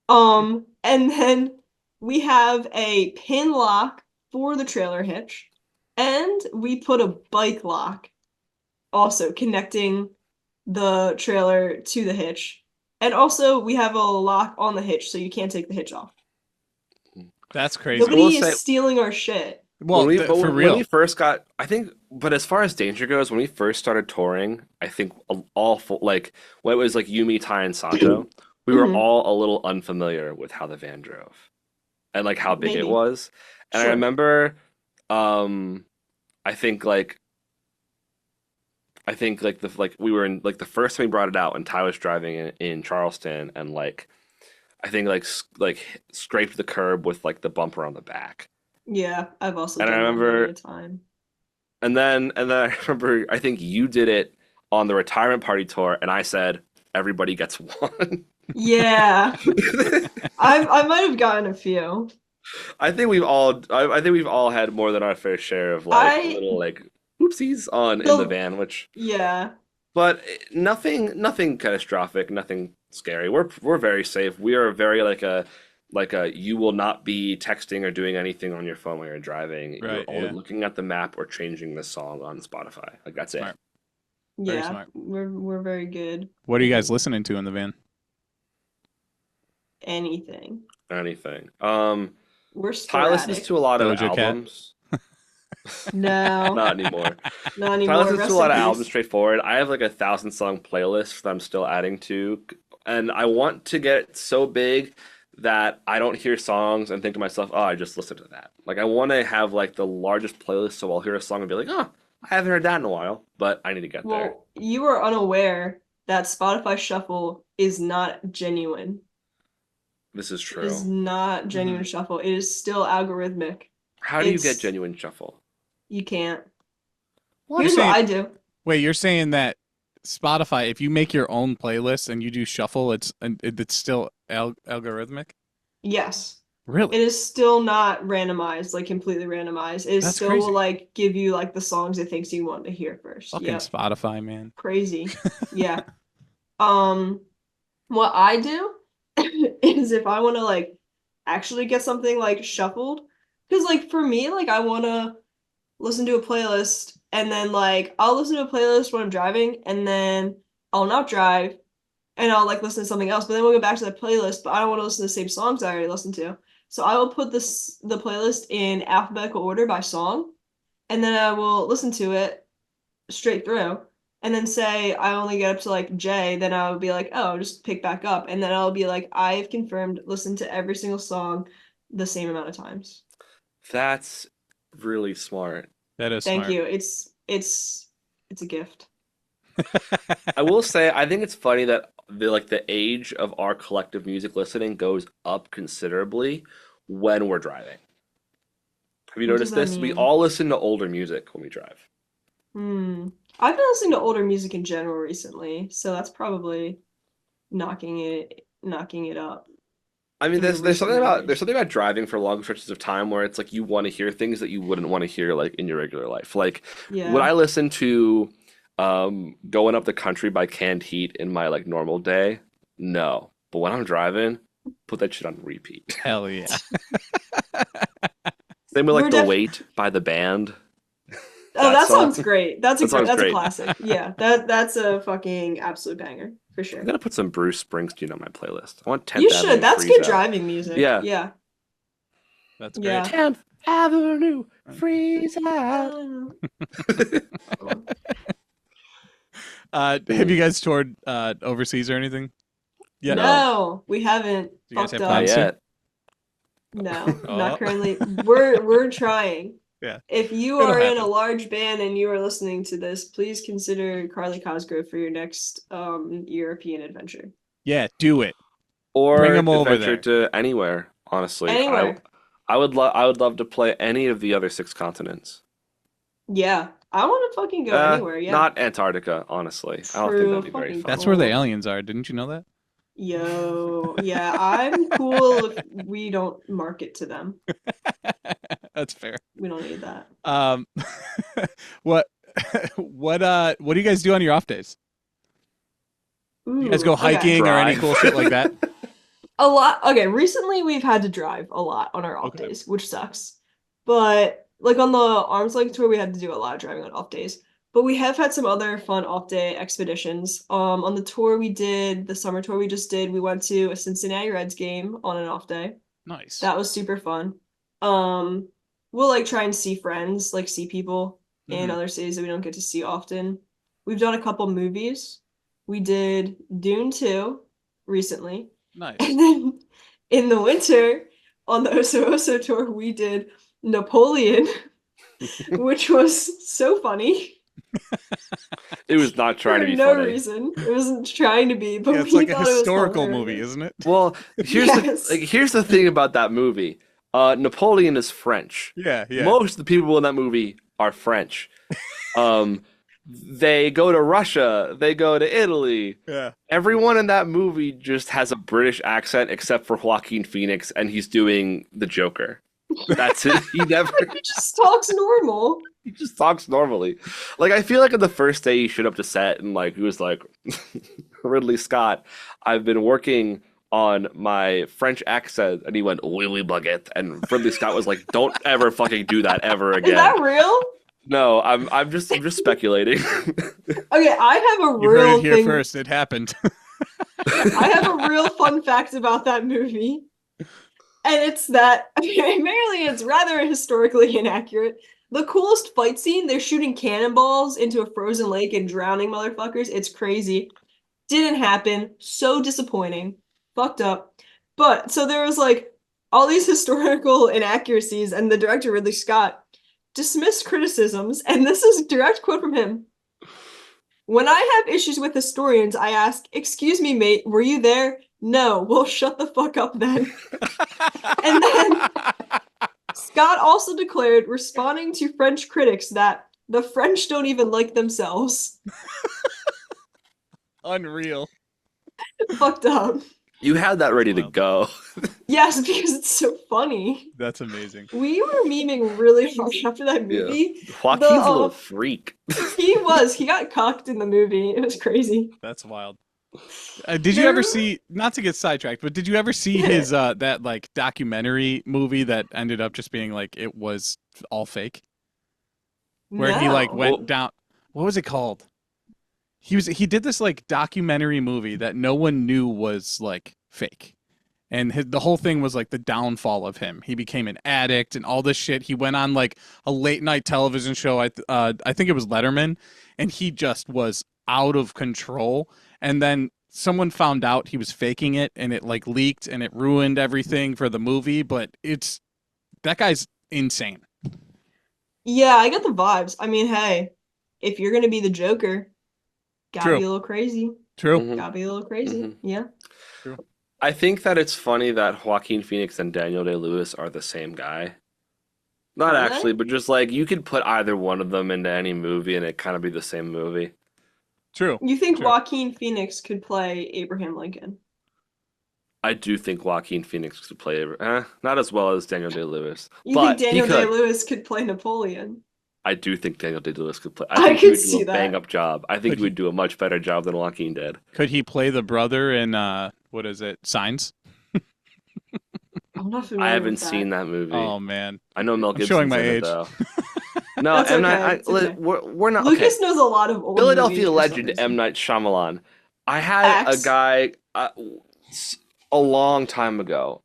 And then we have a pin lock for the trailer hitch, and we put a bike lock also connecting the trailer to the hitch. And also we have a lock on the hitch so you can't take the hitch off. That's crazy. Nobody will is say- stealing our shit. Well, for real. When we first got, I think, but as far as danger goes, when we first started touring, I think like when it was like Yumi, Tai, and Santo, we were Mhm. all a little unfamiliar with how the van drove and like how big it Maybe. was. And I Sure. remember, I think we were in like the first time we brought it out, and Ty was driving in Charleston, and like I think like scraped the curb with like the bumper on the back. Yeah, I've also And I done that remember- many a time. And then I remember I think you did it on the retirement party tour, and I said everybody gets one. Yeah, I might have gotten a few. I think we've all had more than our fair share of like little like oopsies in the van, which Yeah, but nothing catastrophic, nothing scary. We're very safe. We are very like a like you will not be texting or doing anything on your phone while you're driving. Right, You're only yeah. looking at the map or changing the song on Spotify. Like that's Smart. it. Very Yeah, smart. we're very good. What are you guys listening to in the van? Anything. Anything. We're Ty listens sporadic. to a lot of Doja Cat? albums. No, Not anymore. not Ty anymore. listens Rest to a lot in of albums peace. straightforward. I have like 1,000-song playlist that I'm still adding to, and I want to get so big that I don't hear songs and think to myself, "Oh, I just listened to that." Like I want to have like the largest playlist, so I'll hear a song and be like, "Oh, I haven't heard that in a while," but I need to get there. Well, you are unaware that Spotify Shuffle is not genuine. This is It is true. not genuine shuffle. It is still algorithmic. How do you get It's- genuine shuffle? You can't. What? Here's You're what saying- I do. Wait, you're saying that Spotify, if you make your own playlist and you do shuffle, it's still algorithmic? Yes. Really? It is still not randomized, like completely randomized. It That's still crazy. will like give you like the songs it thinks you want to hear first. Fucking Yep. Spotify, man. Crazy. Yeah. What I do is if I want to like actually get something like shuffled, because like for me, like I want to listen to a playlist and then like I'll listen to a playlist when I'm driving and then I'll not drive and I'll like listen to something else, but then we'll go back to that playlist, but I don't want to listen to the same songs I already listened to. So I will put the playlist in alphabetical order by song, and then I will listen to it straight through. And then say I only get up to like J, then I would be like, oh, just pick back up. And then I'll be like, I've confirmed, listen to every single song the same amount of times. That's really smart. That is Thank smart. you. It's a gift. I will say, I think it's funny that the age of our collective music listening goes up considerably when we're driving. Have you What noticed does that this? We mean? all listen to older music when we drive. I've been listening to older music in general recently, so that's probably knocking it up. I mean, In the there's something recent about years. there's something about driving for long stretches of time where it's like you want to hear things that you wouldn't want to hear like in your regular life. Like Yeah. would I listen to Going Up the Country by Canned Heat in my like normal day? No. But when I'm driving, put that shit on repeat. Hell yeah. Same with We're like The def- Wait by the band. Oh, that that song- sounds great. That's a that sounds that's great. a classic. Yeah, that's a fucking absolute banger for sure. I'm gonna put some Bruce Springsteen on my playlist. I want 10th You Avenue should. That's Freeze good Out. driving music. Yeah. Yeah. That's great. Yeah. 10th Avenue Freeze Out. Have you guys toured overseas or anything? Yeah. No, we haven't. Do you guys Fucked have up. Not plans to? yet. No, Oh. not currently. We're trying. Yeah. If you It'll are in a happen. large band and you are listening to this, please consider Carly Cosgrove for your next European adventure. Yeah, do it. Or Bring 'em over adventure to anywhere, honestly. Anywhere. I would love to play any of the other 6 continents. Yeah, I want to fucking go anywhere. Yeah. Not Antarctica, honestly. I don't think True, that'd be very fucking fun. That's where the Cool. aliens are. Didn't you know that? Yo, yeah, I'm cool if we don't market to them. That's fair. We don't need that. What what do you guys do on your off days? You guys Ooh, go okay. hiking or any Drive. cool shit like that? A lot. Okay, recently we've had to drive a lot on our off Okay. days, which sucks. But like on the arms length tour, we had to do a lot of driving on off days. But we have had some other fun off day expeditions. On the tour we did, the summer tour we just did, we went to a Cincinnati Reds game on an off day. Nice. That was super fun. We'll like try and see friends, like see people in Mhm. other cities that we don't get to see often. We've done a couple movies. We did Dune 2 recently. Nice. And then in the winter on the Oso Oso tour, we did Napoleon, which was so funny It was not trying for to be no funny. reason. It wasn't trying to be, but Yeah, it's we like a thought it was historical hilarious. movie, isn't it? Well, here's Yes. here's the thing about that movie. Napoleon is French. Yeah, yeah. Most of the people in that movie are French. They go to Russia. They go to Italy. Yeah. Everyone in that movie just has a British accent except for Joaquin Phoenix, and he's doing the Joker. That's it. He Just talks normal. he just talks normally. Like I feel like on the first day he showed up to set and like he was like, Ridley Scott, I've been working on my French accent, and he went "oui oui baguette," and Ridley Scott was like, "Don't ever fucking do that ever again." Is that real? No, I'm just speculating. Okay, I have a You real heard it here thing. first. It happened. I have a real fun fact about that movie. And it's that, apparently it's rather historically inaccurate. The coolest fight scene, they're shooting cannonballs into a frozen lake and drowning motherfuckers. It's crazy. Didn't happen. So disappointing. Fucked up. But, so there was like all these historical inaccuracies, and the director, Ridley Scott, dismissed criticisms, and this is a direct quote from him. "When I have issues with historians, I ask, 'Excuse me, mate, were you there?' No, well, shut the fuck up then." And then Scott also declared, responding to French critics, that the French don't even like themselves. Unreal. Fucked up. You had that ready to go. Yes, because it's so funny. That's amazing. We were memeing really hard after that movie. Yeah. Joaquin's a little freak. He was. He got cucked in the movie. It was crazy. That's wild. Did you ever see, not to get sidetracked, but did you ever see his that like documentary movie that ended up just being like it was all where he like went down, what was it called? He did this like documentary movie that no one knew was like fake. And the whole thing was like the downfall of him. He became an addict and all this shit. He went on like a late night television show. I think it was Letterman, and he just was out of control. And then someone found out he was faking it, and it like leaked, and it ruined everything for the movie. But that guy's insane. Yeah, I got the vibes. I mean, hey, if you're gonna be the Joker, gotta be a little crazy. True. Mhm. Gotta be a little crazy. Mhm. Yeah. True. I think that it's funny that Joaquin Phoenix and Daniel Day-Lewis are the same guy. Not Are they? actually, but just like you could put either one of them into any movie and it kind of be the same movie. True. You think True. Joaquin Phoenix could play Abraham Lincoln? I do think Joaquin Phoenix could play not as well as Daniel Day-Lewis. You but think Daniel he could. Day-Lewis could play Napoleon? I do think Daniel Day-Lewis could play. I think he could would see do a that. bang-up job. I think Could he would do a much better job than Joaquin did. Could he play the brother in what is it? Signs? I'm not familiar I haven't with that. seen that movie. Oh man. I know Mel I'm Gibson's showing my in it, age. though. No, That's M. okay, Night. it's okay. We're not. Lucas Okay. knows a lot of old Philadelphia movies for some legend reason. M. Night Shyamalan. I had X. a guy a long time ago.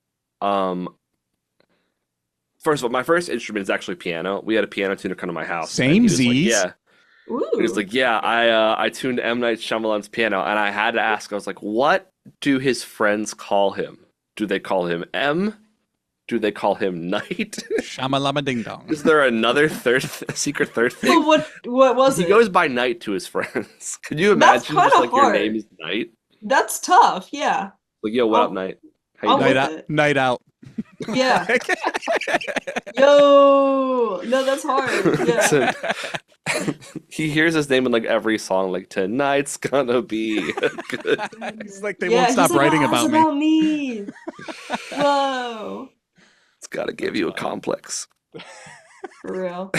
First of all, my first instrument is actually piano. We had a piano tuner come to my house. and he was like, Samesies? yeah. Ooh. He was like, yeah, I tuned M. Night Shyamalan's piano, and I had to ask. I was like, what do his friends call him? Do they call him M? Do they call him Night? Shamalama ding dong. Is there another secret third thing? Well, what was He it? goes by Night to his friends. Could you That's imagine just kinda like your hard. name is Night? That's tough. Yeah. Like, yo, what I'll- up, Night? How you I'll doing? with Night out. it. Night out. Yeah. Yo. No, that's hard. Yeah. So, he hears his name in like every song, like tonight's gonna be good. It's like they Yeah, won't stop he's like, writing "Oh, it's about me. me. Whoa. It's gotta give you a complex. For real.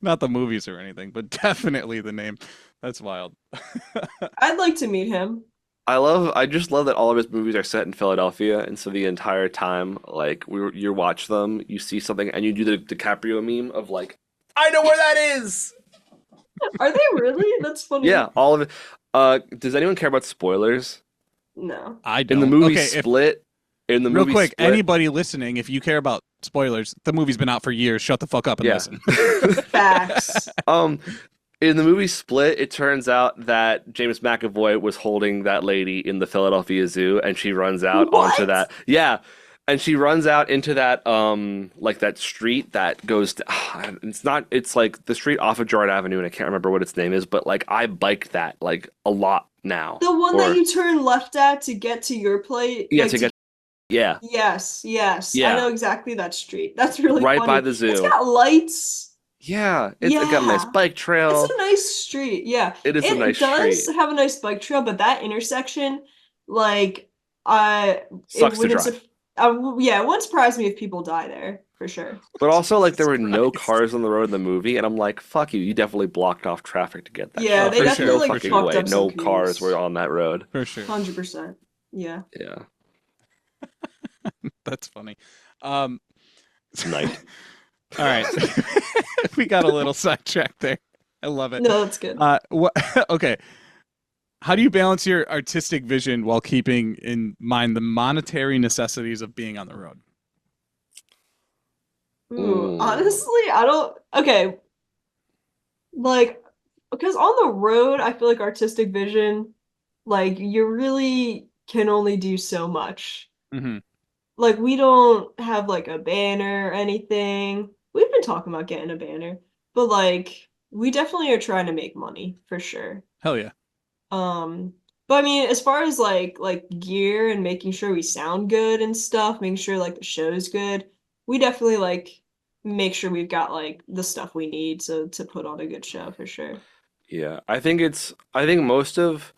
Not the movies or anything, but definitely the name. That's wild. I'd like to meet him. I just love that all of his movies are set in Philadelphia, and so the entire time, like you watch them, you see something, and you do the DiCaprio meme of like, I know where that is. Are they really? That's funny. Yeah, all of it. Does anyone care about spoilers No. I don't. in the movie Okay, if- Split? In the real movie quick, Split, anybody listening, if you care about spoilers, the movie's been out for years. Shut the fuck up and Yeah. listen. Facts. In the movie Split, it turns out that James McAvoy was holding that lady in the Philadelphia Zoo, and she runs out onto What? that. Yeah, and she runs out into that like that street that goes to, it's like the street off of Jordan Avenue, and I can't remember what its name is, but like I biked that like a lot now. The one Or- that you turn left at to get to your plate. Yeah, like, to get yeah, Yes. Yeah. I know exactly that street. That's really right funny. by the zoo. It's got lights. Yeah, it's got a nice Yeah. bike trail. It's a nice street. Yeah. It is a nice does street. have a nice bike trail, but that intersection, like, it Sucks to wouldn't drive. yeah, it wouldn't surprise me if people die there, for sure. But also, like, there were no Christ. cars on the road in the movie, and I'm like, fuck you, you definitely blocked off traffic to get that. Yeah, shot. they There's definitely, no like, fucking fucked way. up some No cars cues. were on that road. For sure. 100%. Yeah. Yeah. That's funny. Um, Night. all right. We got a little sidetracked there. I love it. No, that's good. Okay. How do you balance your artistic vision while keeping in mind the monetary necessities of being on the road? Honestly, I don't. Okay, like, because on the road, I feel like artistic vision, like, you really can only do so much. Mm-hmm. Like, we don't have like a banner or anything. We've been talking about getting a banner, but like, we definitely are trying to make money for sure. Hell yeah. But I mean, as far as like gear and making sure we sound good and stuff, making sure like the show's good, we definitely like make sure we've got like the stuff we need to put on a good show for sure. Yeah, I think most of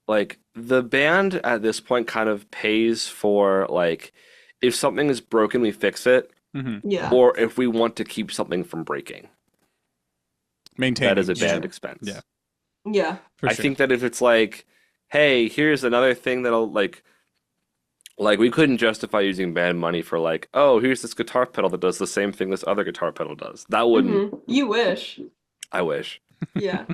like the band at this point kind of pays for like if something is broken, we fix it, Mm-hmm. Yeah. or if we want to keep something from breaking. Maintaining. That is a band Sure. expense. Yeah. Yeah. For I sure. think that if it's like, hey, here's another thing that'll like we couldn't justify using band money for like, oh, here's this guitar pedal that does the same thing this other guitar pedal does. That wouldn't. You wish. I wish. Yeah.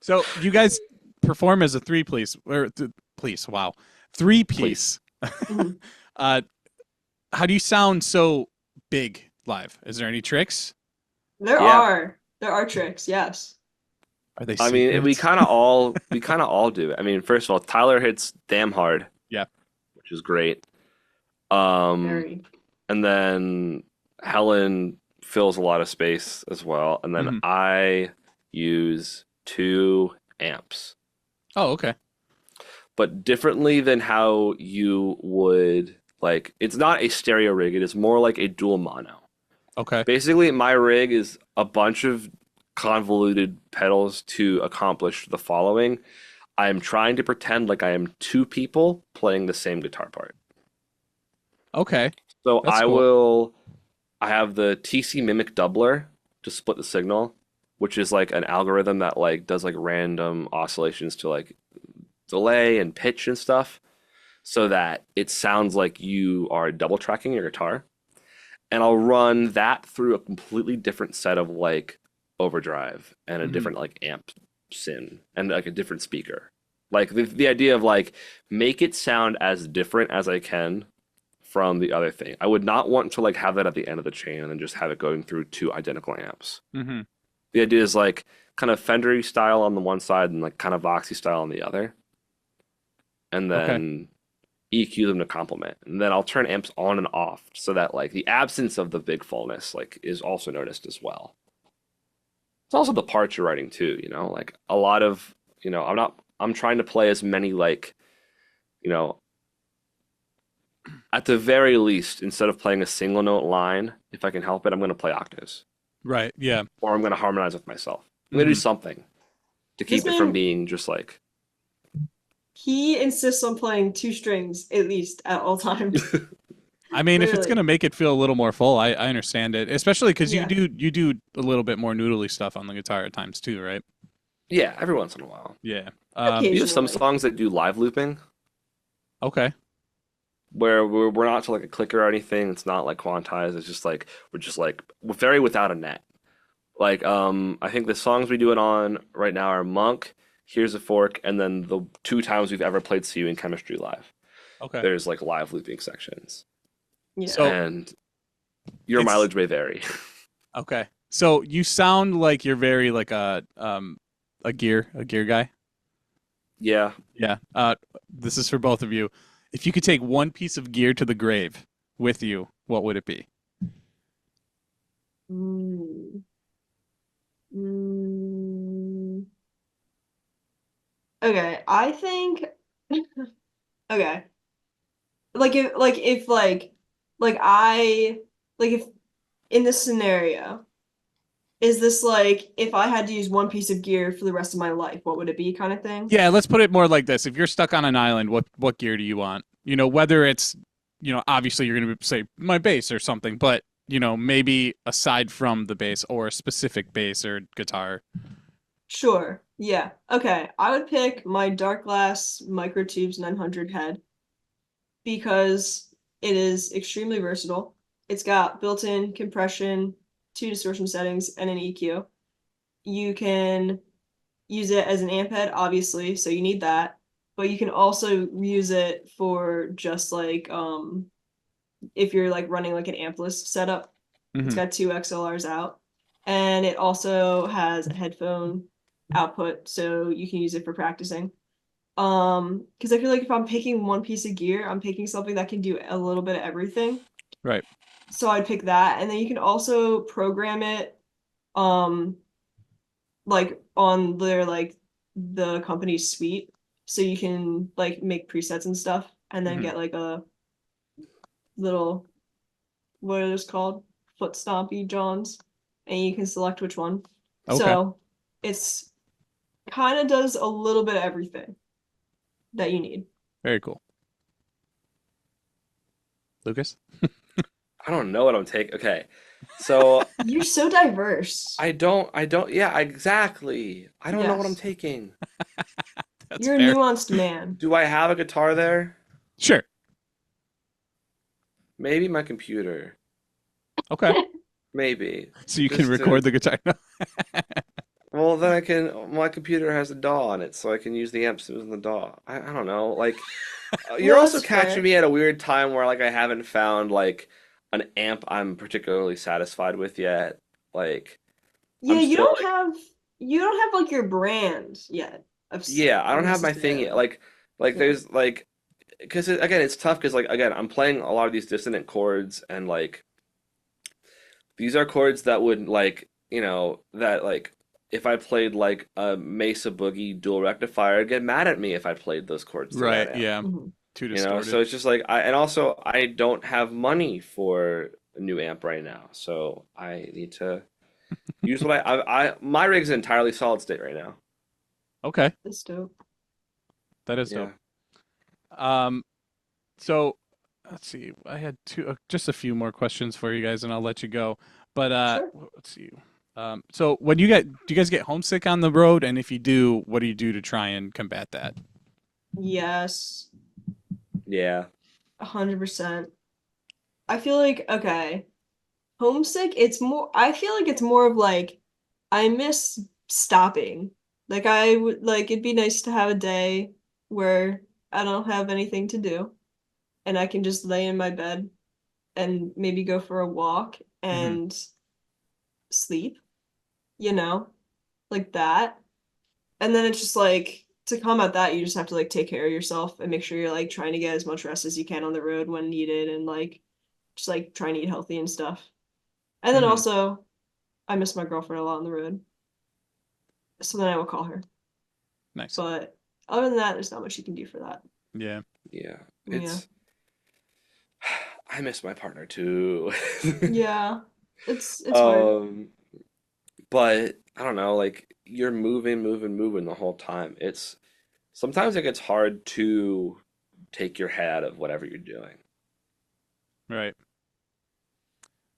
So you guys perform as a three-piece. Wow, three-piece. Mhm. How do you sound so big live? Is there any tricks? There Yeah. are tricks, yes. Are they? I mean, we secrets? kind of all do it. I mean, first of all, Tyler hits damn hard. Yeah. Which is great. And Very. then Helen fills a lot of space as well. And then Mhm. I use 2 amps, Oh, okay. but differently than how you would like. It's not a stereo rig. It is more like a dual mono. Okay. Basically, my rig is a bunch of convoluted pedals to accomplish the following. I am trying to pretend like I am 2 people playing the same guitar part. Okay. So That's cool. I have the TC Mimic doubler to split the signal, which is like an algorithm that like does like random oscillations to like delay and pitch and stuff so that it sounds like you are double tracking your guitar. And I'll run that through a completely different set of like overdrive and a Mhm. different like amp sin and like a different speaker. Like the idea of like make it sound as different as I can from the other thing. I would not want to like have that at the end of the chain and then just have it going through 2 identical amps. Mm-hmm. The idea is like kind of Fender-y style on the one side and like kind of Voxy style on the other. And then EQ them to complement. And then I'll turn amps on and off so that like the absence of the big fullness like is also noticed as well. It's also the parts you're writing too, you know, like a lot of, you know, I'm trying to play as many like, you know, at the very least, instead of playing a single note line, if I can help it, I'm going to play octaves. Right. Yeah. Or I'm going to harmonize with myself. I'm going to do something to keep This it from man- being just like. He insists on playing 2 strings at least at all times. I mean, if it's Really. gonna make it feel a little more full, I understand it, especially because Yeah. you do a little bit more noodly stuff on the guitar at times too, right? Yeah, every once in a while. Yeah. Okay. We have some Occasionally. songs that do live looping Okay. where we're not to like a clicker or anything. It's not like quantized. It's just like we're very without a net. Like I think the songs we do it on right now are Monk, Here's a Fork, and then the 2 times we've ever played See You in Chemistry live. Okay. There's like live looping sections. Yeah. So- And your It's- mileage may vary. Okay. So you sound like you're very like a gear guy. Yeah. Yeah. This is for both of you. If you could take one piece of gear to the grave with you, what would it be? Mm. Mm. Okay, I think okay. If in this scenario, is this like if I had to use one piece of gear for the rest of my life, what would it be kind of thing? Yeah, let's put it more like this. If you're stuck on an island, what gear do you want? You know, whether it's, you know, obviously you're going to say my bass or something, but, you know, maybe aside from the bass or a specific bass or guitar. Sure. Yeah. Okay. I would pick my Dark Glass Microtubes 900 head because It is extremely versatile. It's got built-in compression, 2 distortion settings, and an EQ. You can use it as an amp head, obviously, so you need that. But you can also use it for just like if you're like running like an ampless setup. It's got 2 XLRs out. And it also has a headphone output, so you can use it for practicing. Because I feel like if I'm picking one piece of gear, I'm picking something that can do a little bit of everything. Right. So I'd pick that, and then you can also program it, like on their like the company's suite, so you can like make presets and stuff, and then get like a little, what are those called? Foot stompy Johns, and you can select which one. Okay. So it's kind of does a little bit of everything that you need. Very cool. Lucas? I don't know what I'm taking. Okay. So You're so diverse. I don't, yeah, exactly. I don't know what I'm Yes. taking. That's You're fair. a nuanced man. Do I have a guitar there? Sure. Maybe my computer. Okay. Maybe. So you can Just to- record the guitar. Well, then I can. My computer has a DAW on it, so I can use the amps in the DAW. I don't know. Like, you're Well, also that's catching fair. me at a weird time where like I haven't found like an amp I'm particularly satisfied with yet. Like, Yeah, I'm you still, don't have like your brand yet. yeah, I don't have my Assisted thing it. yet. Like Yeah. there's like, because again, it's tough because like again, I'm playing a lot of these dissonant chords and like these are chords that would like that like if I played like a Mesa Boogie dual rectifier, it'd get mad at me if I played those chords. To that Right. amp. Yeah. Mhm. Too So distorted. it's just like and also I don't have money for a new amp right now, so I need to use what I my rig's entirely solid state right now. Okay. That's dope. That is Yeah. dope. So let's see. I had just a few more questions for you guys, and I'll let you go. But Sure. let's see. So when do you guys get homesick on the road? And if you do, what do you do to try and combat that? Yes, Yeah. 100%. I feel like, okay, homesick, I feel like it's more of like, I miss stopping. Like, I would, like, it'd be nice to have a day where I don't have anything to do and I can just lay in my bed and maybe go for a walk and sleep, like that. And then it's just like, to combat that, you just have to like take care of yourself and make sure you're like trying to get as much rest as you can on the road when needed and like just like trying to eat healthy and stuff. And then also, I miss my girlfriend a lot on the road. So then I will call her. Nice. But other than that, there's not much you can do for that. Yeah. Yeah. Yeah. It's I miss my partner too. Yeah. It's hard. But I don't know, like you're moving the whole time. Sometimes it gets hard to take your head out of whatever you're doing. Right.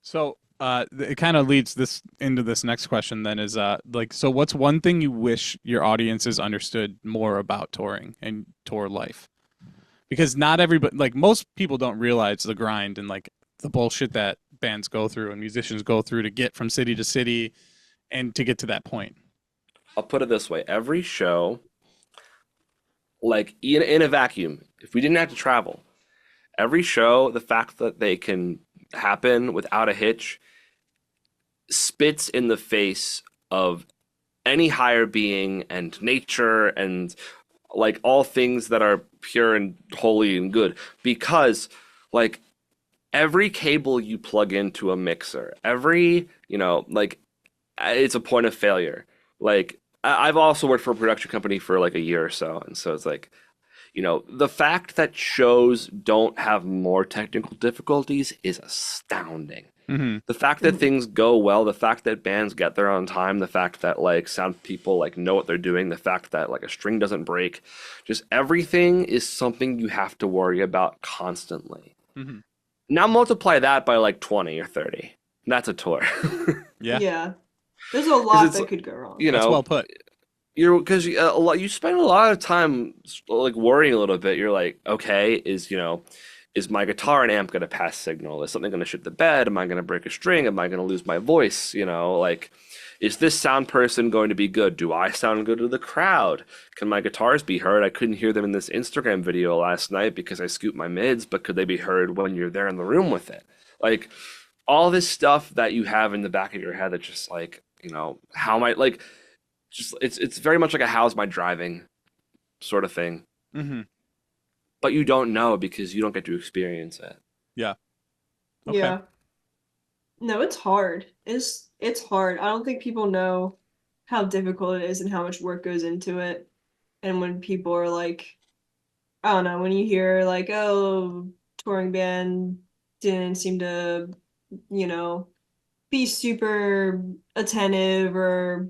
So it kind of leads this into this next question then is like, so what's one thing you wish your audiences understood more about touring and tour life? Because not everybody, like most people don't realize the grind and like the bullshit that bands go through and musicians go through to get from city to city and to get to that point. I'll put it this way, every show, like in a vacuum, if we didn't have to travel, every show, the fact that they can happen without a hitch spits in the face of any higher being and nature and like all things that are pure and holy and good, because like every cable you plug into a mixer, every like it's a point of failure. Like I've also worked for a production company for like a year or so, and so it's like the fact that shows don't have more technical difficulties is astounding. The fact that things go well, the fact that bands get there on time, the fact that like sound people like know what they're doing, the fact that like a string doesn't break, just everything is something you have to worry about constantly. Now multiply that by like 20 or 30. That's a tour. Yeah. There's a lot that could go wrong. That's well put. Because you spend a lot of time like worrying a little bit. You're like, okay, is my guitar and amp going to pass signal? Is something going to shit the bed? Am I going to break a string? Am I going to lose my voice? You know, like, is this sound person going to be good? Do I sound good to the crowd? Can my guitars be heard? I couldn't hear them in this Instagram video last night because I scooped my mids, but could they be heard when you're there in the room with it? Like, all this stuff that you have in the back of your head that just like, you know, how am I, like, just it's very much like a how's my driving sort of thing. Mm-hmm. But you don't know because you don't get to experience it. Yeah. Okay. Yeah. No, it's hard. It's hard. I don't think people know how difficult it is and how much work goes into it. And when people are like, I don't know, when you hear like, oh, touring band didn't seem to, you know, be super attentive or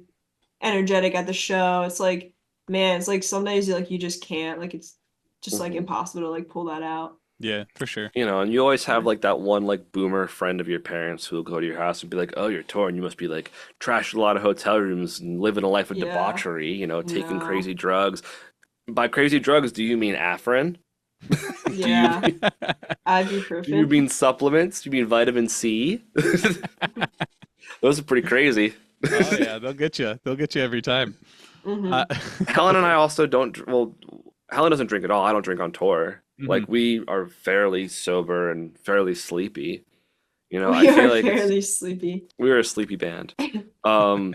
energetic at the show, it's like, man, it's like some days you just can't, like it's just like impossible to like pull that out. Yeah, for sure. You know, and you always have like that one like boomer friend of your parents who will go to your house and be like, "Oh, you're touring. You must be like trashing a lot of hotel rooms and living a life of debauchery. You know, taking crazy drugs." By crazy drugs, do you mean Afrin? Yeah, ibuprofen. Do you mean supplements? Do you mean vitamin C? Those are pretty crazy. Oh yeah, they'll get you. They'll get you every time. Helen and I also don't. Well, Helen doesn't drink at all. I don't drink on tour. Like, we are fairly sober and fairly sleepy. You know, I feel like fairly sleepy. We were a sleepy band. I don't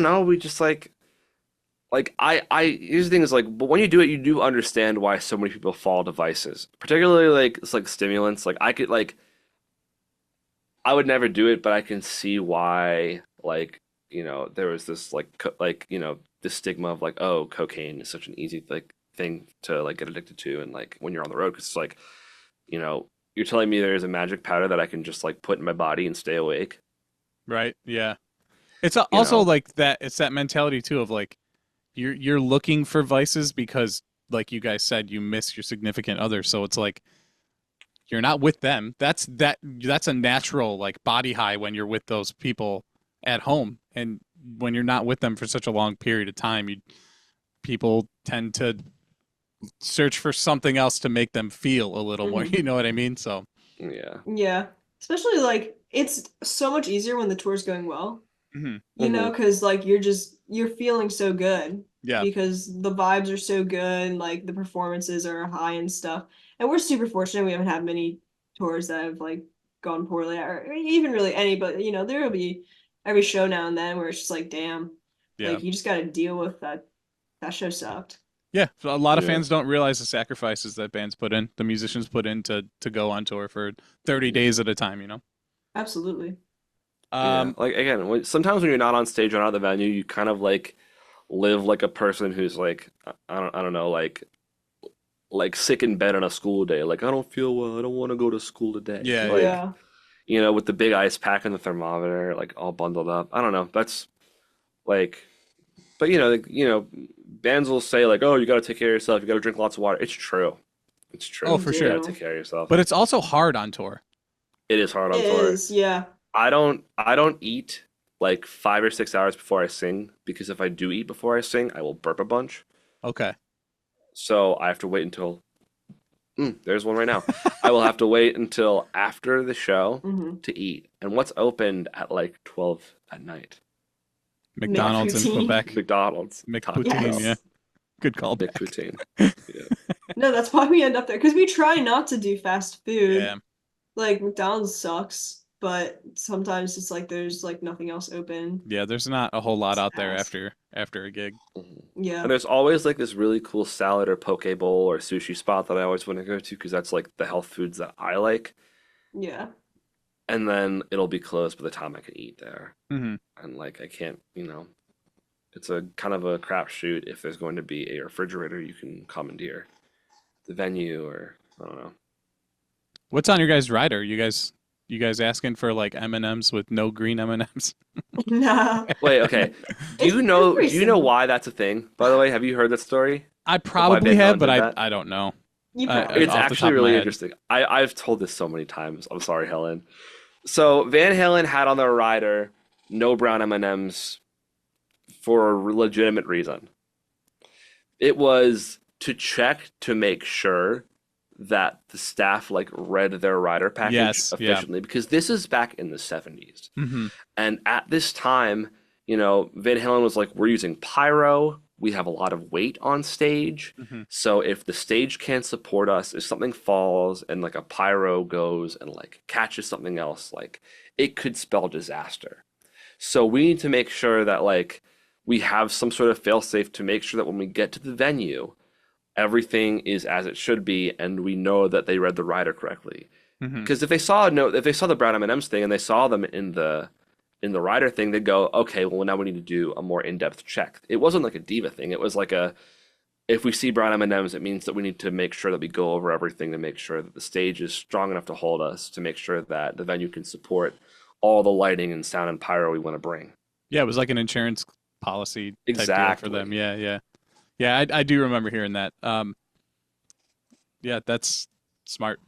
know. We just like here's the thing is like, but when you do it, you do understand why so many people fall to vices, particularly like it's like stimulants. Like I would never do it, but I can see why, like, you know, there was this you know, this stigma of like, oh, cocaine is such an easy like thing to like get addicted to, and like when you're on the road, because it's like, you know, you're telling me there's a magic powder that I can just like put in my body and stay awake. Right. Yeah. It's also like that. It's that mentality too of like you're looking for vices because, like you guys said, you miss your significant other. So it's like you're not with them. That's a natural like body high when you're with those people at home, and when you're not with them for such a long period of time, people tend to search for something else to make them feel a little more. You know what I mean? So yeah, especially like it's so much easier when the tour's going well. You know, because like you're feeling so good. Yeah. Because the vibes are so good, and like the performances are high and stuff. And we're super fortunate. We haven't had many tours that have like gone poorly, or even really any. But you know, there will be every show now and then where it's just like, damn, like you just got to deal with that. That show sucked. Yeah, a lot of fans don't realize the sacrifices that bands put in, the musicians put in to go on tour for 30 days at a time, you know? Absolutely. Like, again, sometimes when you're not on stage or not at the venue, you kind of like live like a person who's like, I don't know, like sick in bed on a school day. Like, I don't feel well. I don't want to go to school today. Yeah. You know, with the big ice pack and the thermometer, like all bundled up. I don't know. That's like, but you know, bands will say like, "Oh, you got to take care of yourself. You got to drink lots of water." It's true. It's true. Oh, for sure. You got to take care of yourself. But it's also hard on tour. It is hard on tour. It is, yeah. I don't eat like 5 or 6 hours before I sing, because if I do eat before I sing, I will burp a bunch. Okay. So I have to wait until. There's one right now. I will have to wait until after the show to eat. And what's opened at like 12 at night? McDonald's in Quebec. McDonald's. McPoutine, yeah. Good call. McPoutine. Yeah. No, that's why we end up there, because we try not to do fast food. Yeah. Like McDonald's sucks, but sometimes it's like there's like nothing else open. Yeah, there's not a whole lot out there after a gig. Yeah. And there's always like this really cool salad or poke bowl or sushi spot that I always want to go to, because that's like the health foods that I like. Yeah. And then it'll be closed by the time I can eat there. And like I can't, you know, it's a kind of a crapshoot if there's going to be a refrigerator you can commandeer the venue, or I don't know. What's on your guys' rider? You guys asking for like M&Ms with no green M&Ms? No. Wait, okay. Do you know why that's a thing? By the way, have you heard that story? I probably have, but I don't know. It's actually really interesting. I've told this so many times. I'm sorry, Helen. So Van Halen had on their rider no brown M&Ms for a legitimate reason. It was to check to make sure that the staff like read their rider package efficiently, because this is back in the 70s. And at this time, you know, Van Halen was like, we're using pyro. We have a lot of weight on stage. So if the stage can't support us, if something falls and like a pyro goes and like catches something else, like it could spell disaster. So we need to make sure that like we have some sort of failsafe to make sure that when we get to the venue, everything is as it should be, and we know that they read the rider correctly. Because if they saw the Brown M&Ms thing and they saw them in the rider thing, they'd go, okay, well now we need to do a more in-depth check. It wasn't like a diva thing. It was like if we see Brown M&Ms, it means that we need to make sure that we go over everything to make sure that the stage is strong enough to hold us, to make sure that the venue can support all the lighting and sound and pyro we want to bring. Yeah, it was like an insurance policy type deal for them. Yeah, I do remember hearing that. Yeah, that's smart.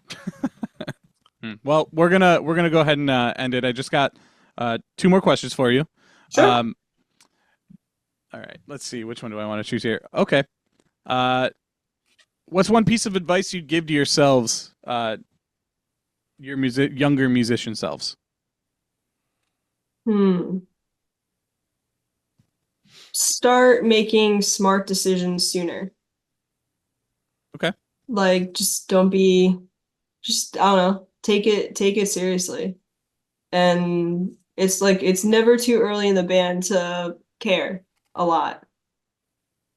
Well, we're gonna go ahead and end it. I just got 2 more questions for you. Sure. All right, let's see. Which one do I want to choose here? Okay. What's one piece of advice you'd give to yourselves, your younger musician selves? Start making smart decisions sooner. Okay. Like, just don't be, just, I don't know, take it seriously. And it's like, it's never too early in the band to care a lot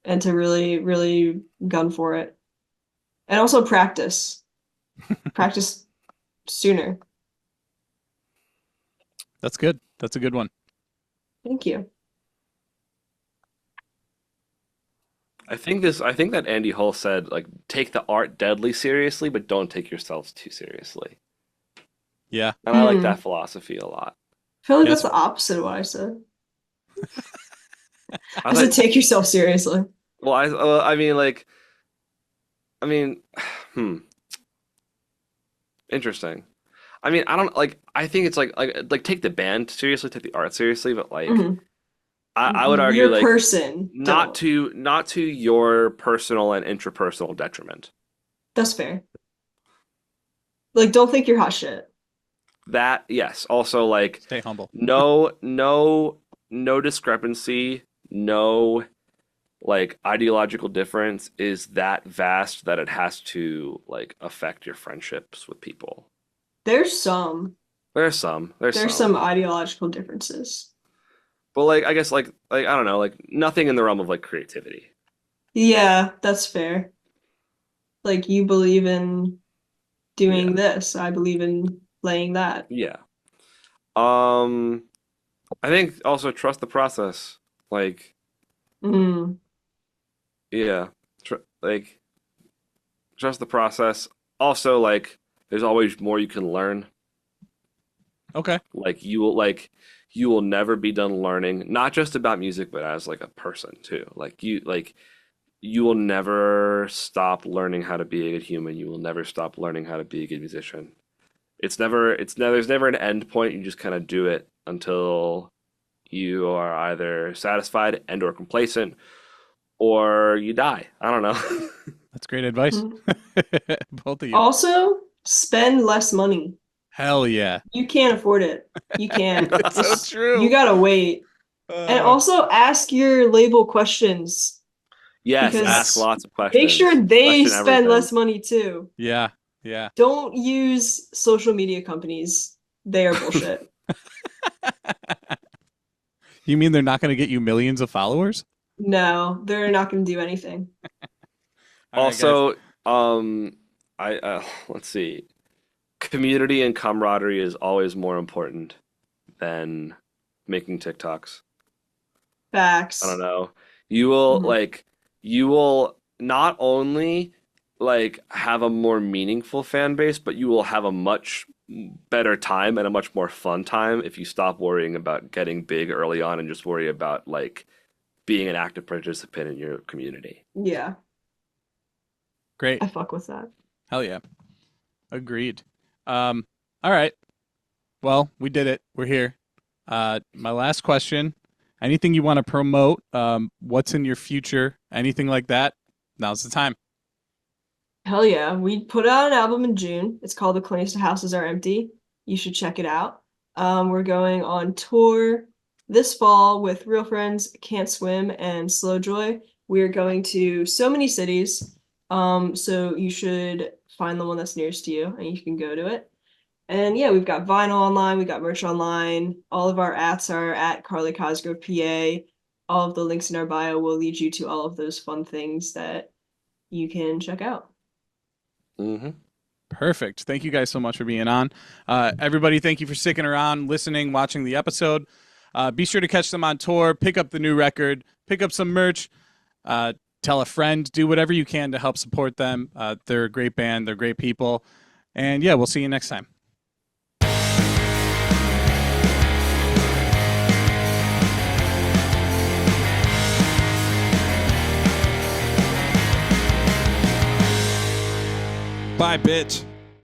and to really, really gun for it. And also practice. Practice sooner. That's good. That's a good one. Thank you. I think that Andy Hull said, like, take the art deadly seriously, but don't take yourselves too seriously. Yeah. And I like that philosophy a lot. I feel like that's the opposite of what I said. I said take yourself seriously. Well, I mean, interesting. I mean, I don't like. I think it's like take the band seriously, take the art seriously, but like, I would argue your like person not to your personal and intrapersonal detriment. That's fair. Like, don't think you're hot shit. That, yes. Also, like, stay humble. No discrepancy, no like ideological difference is that vast that it has to like affect your friendships with people. There's some ideological differences. But like, I guess like I don't know, like nothing in the realm of like creativity. Yeah, that's fair. Like, you believe in doing this, I believe in playing that. Yeah. I think also trust the process. Like, yeah, like trust the process. Also, like, there's always more you can learn. Okay. Like you will never be done learning, not just about music, but as like a person too. You will never stop learning how to be a good human. You will never stop learning how to be a good musician. There's never an end point. You just kind of do it until you are either satisfied and or complacent, or you die. I don't know. That's great advice. Both of you. Also, spend less money. Hell yeah. You can't afford it. You can't. That's so true. You gotta wait. And also ask your label questions. Yes, ask lots of questions. Make sure they spend less money too. Yeah. Don't use social media companies. They are bullshit. You mean they're not going to get you millions of followers? No, they're not going to do anything. Also, let's see. Community and camaraderie is always more important than making TikToks. Facts. I don't know. You will not only like have a more meaningful fan base, but you will have a much better time and a much more fun time if you stop worrying about getting big early on and just worry about like being an active participant in your community. Yeah. Great. I fuck with that. Hell yeah. Agreed. All right. Well, we did it. We're here. My last question. Anything you want to promote? What's in your future? Anything like that? Now's the time. Hell yeah. We put out an album in June. It's called The Cleanest of Houses Are Empty. You should check it out. We're going on tour this fall with Real Friends, Can't Swim, and Slow Joy. We're going to so many cities. So you should find the one that's nearest to you and you can go to it. And yeah, we've got vinyl online, we got merch online. All of our ats are at Carly Cosgrove, PA. All of the links in our bio will lead you to all of those fun things that you can check out. Mm-hmm. Perfect. Thank you guys so much for being on. Everybody, thank you for sticking around, listening, watching the episode. Be sure to catch them on tour, pick up the new record, pick up some merch, tell a friend, do whatever you can to help support them. They're a great band. They're great people. And yeah, we'll see you next time. Bye, bitch.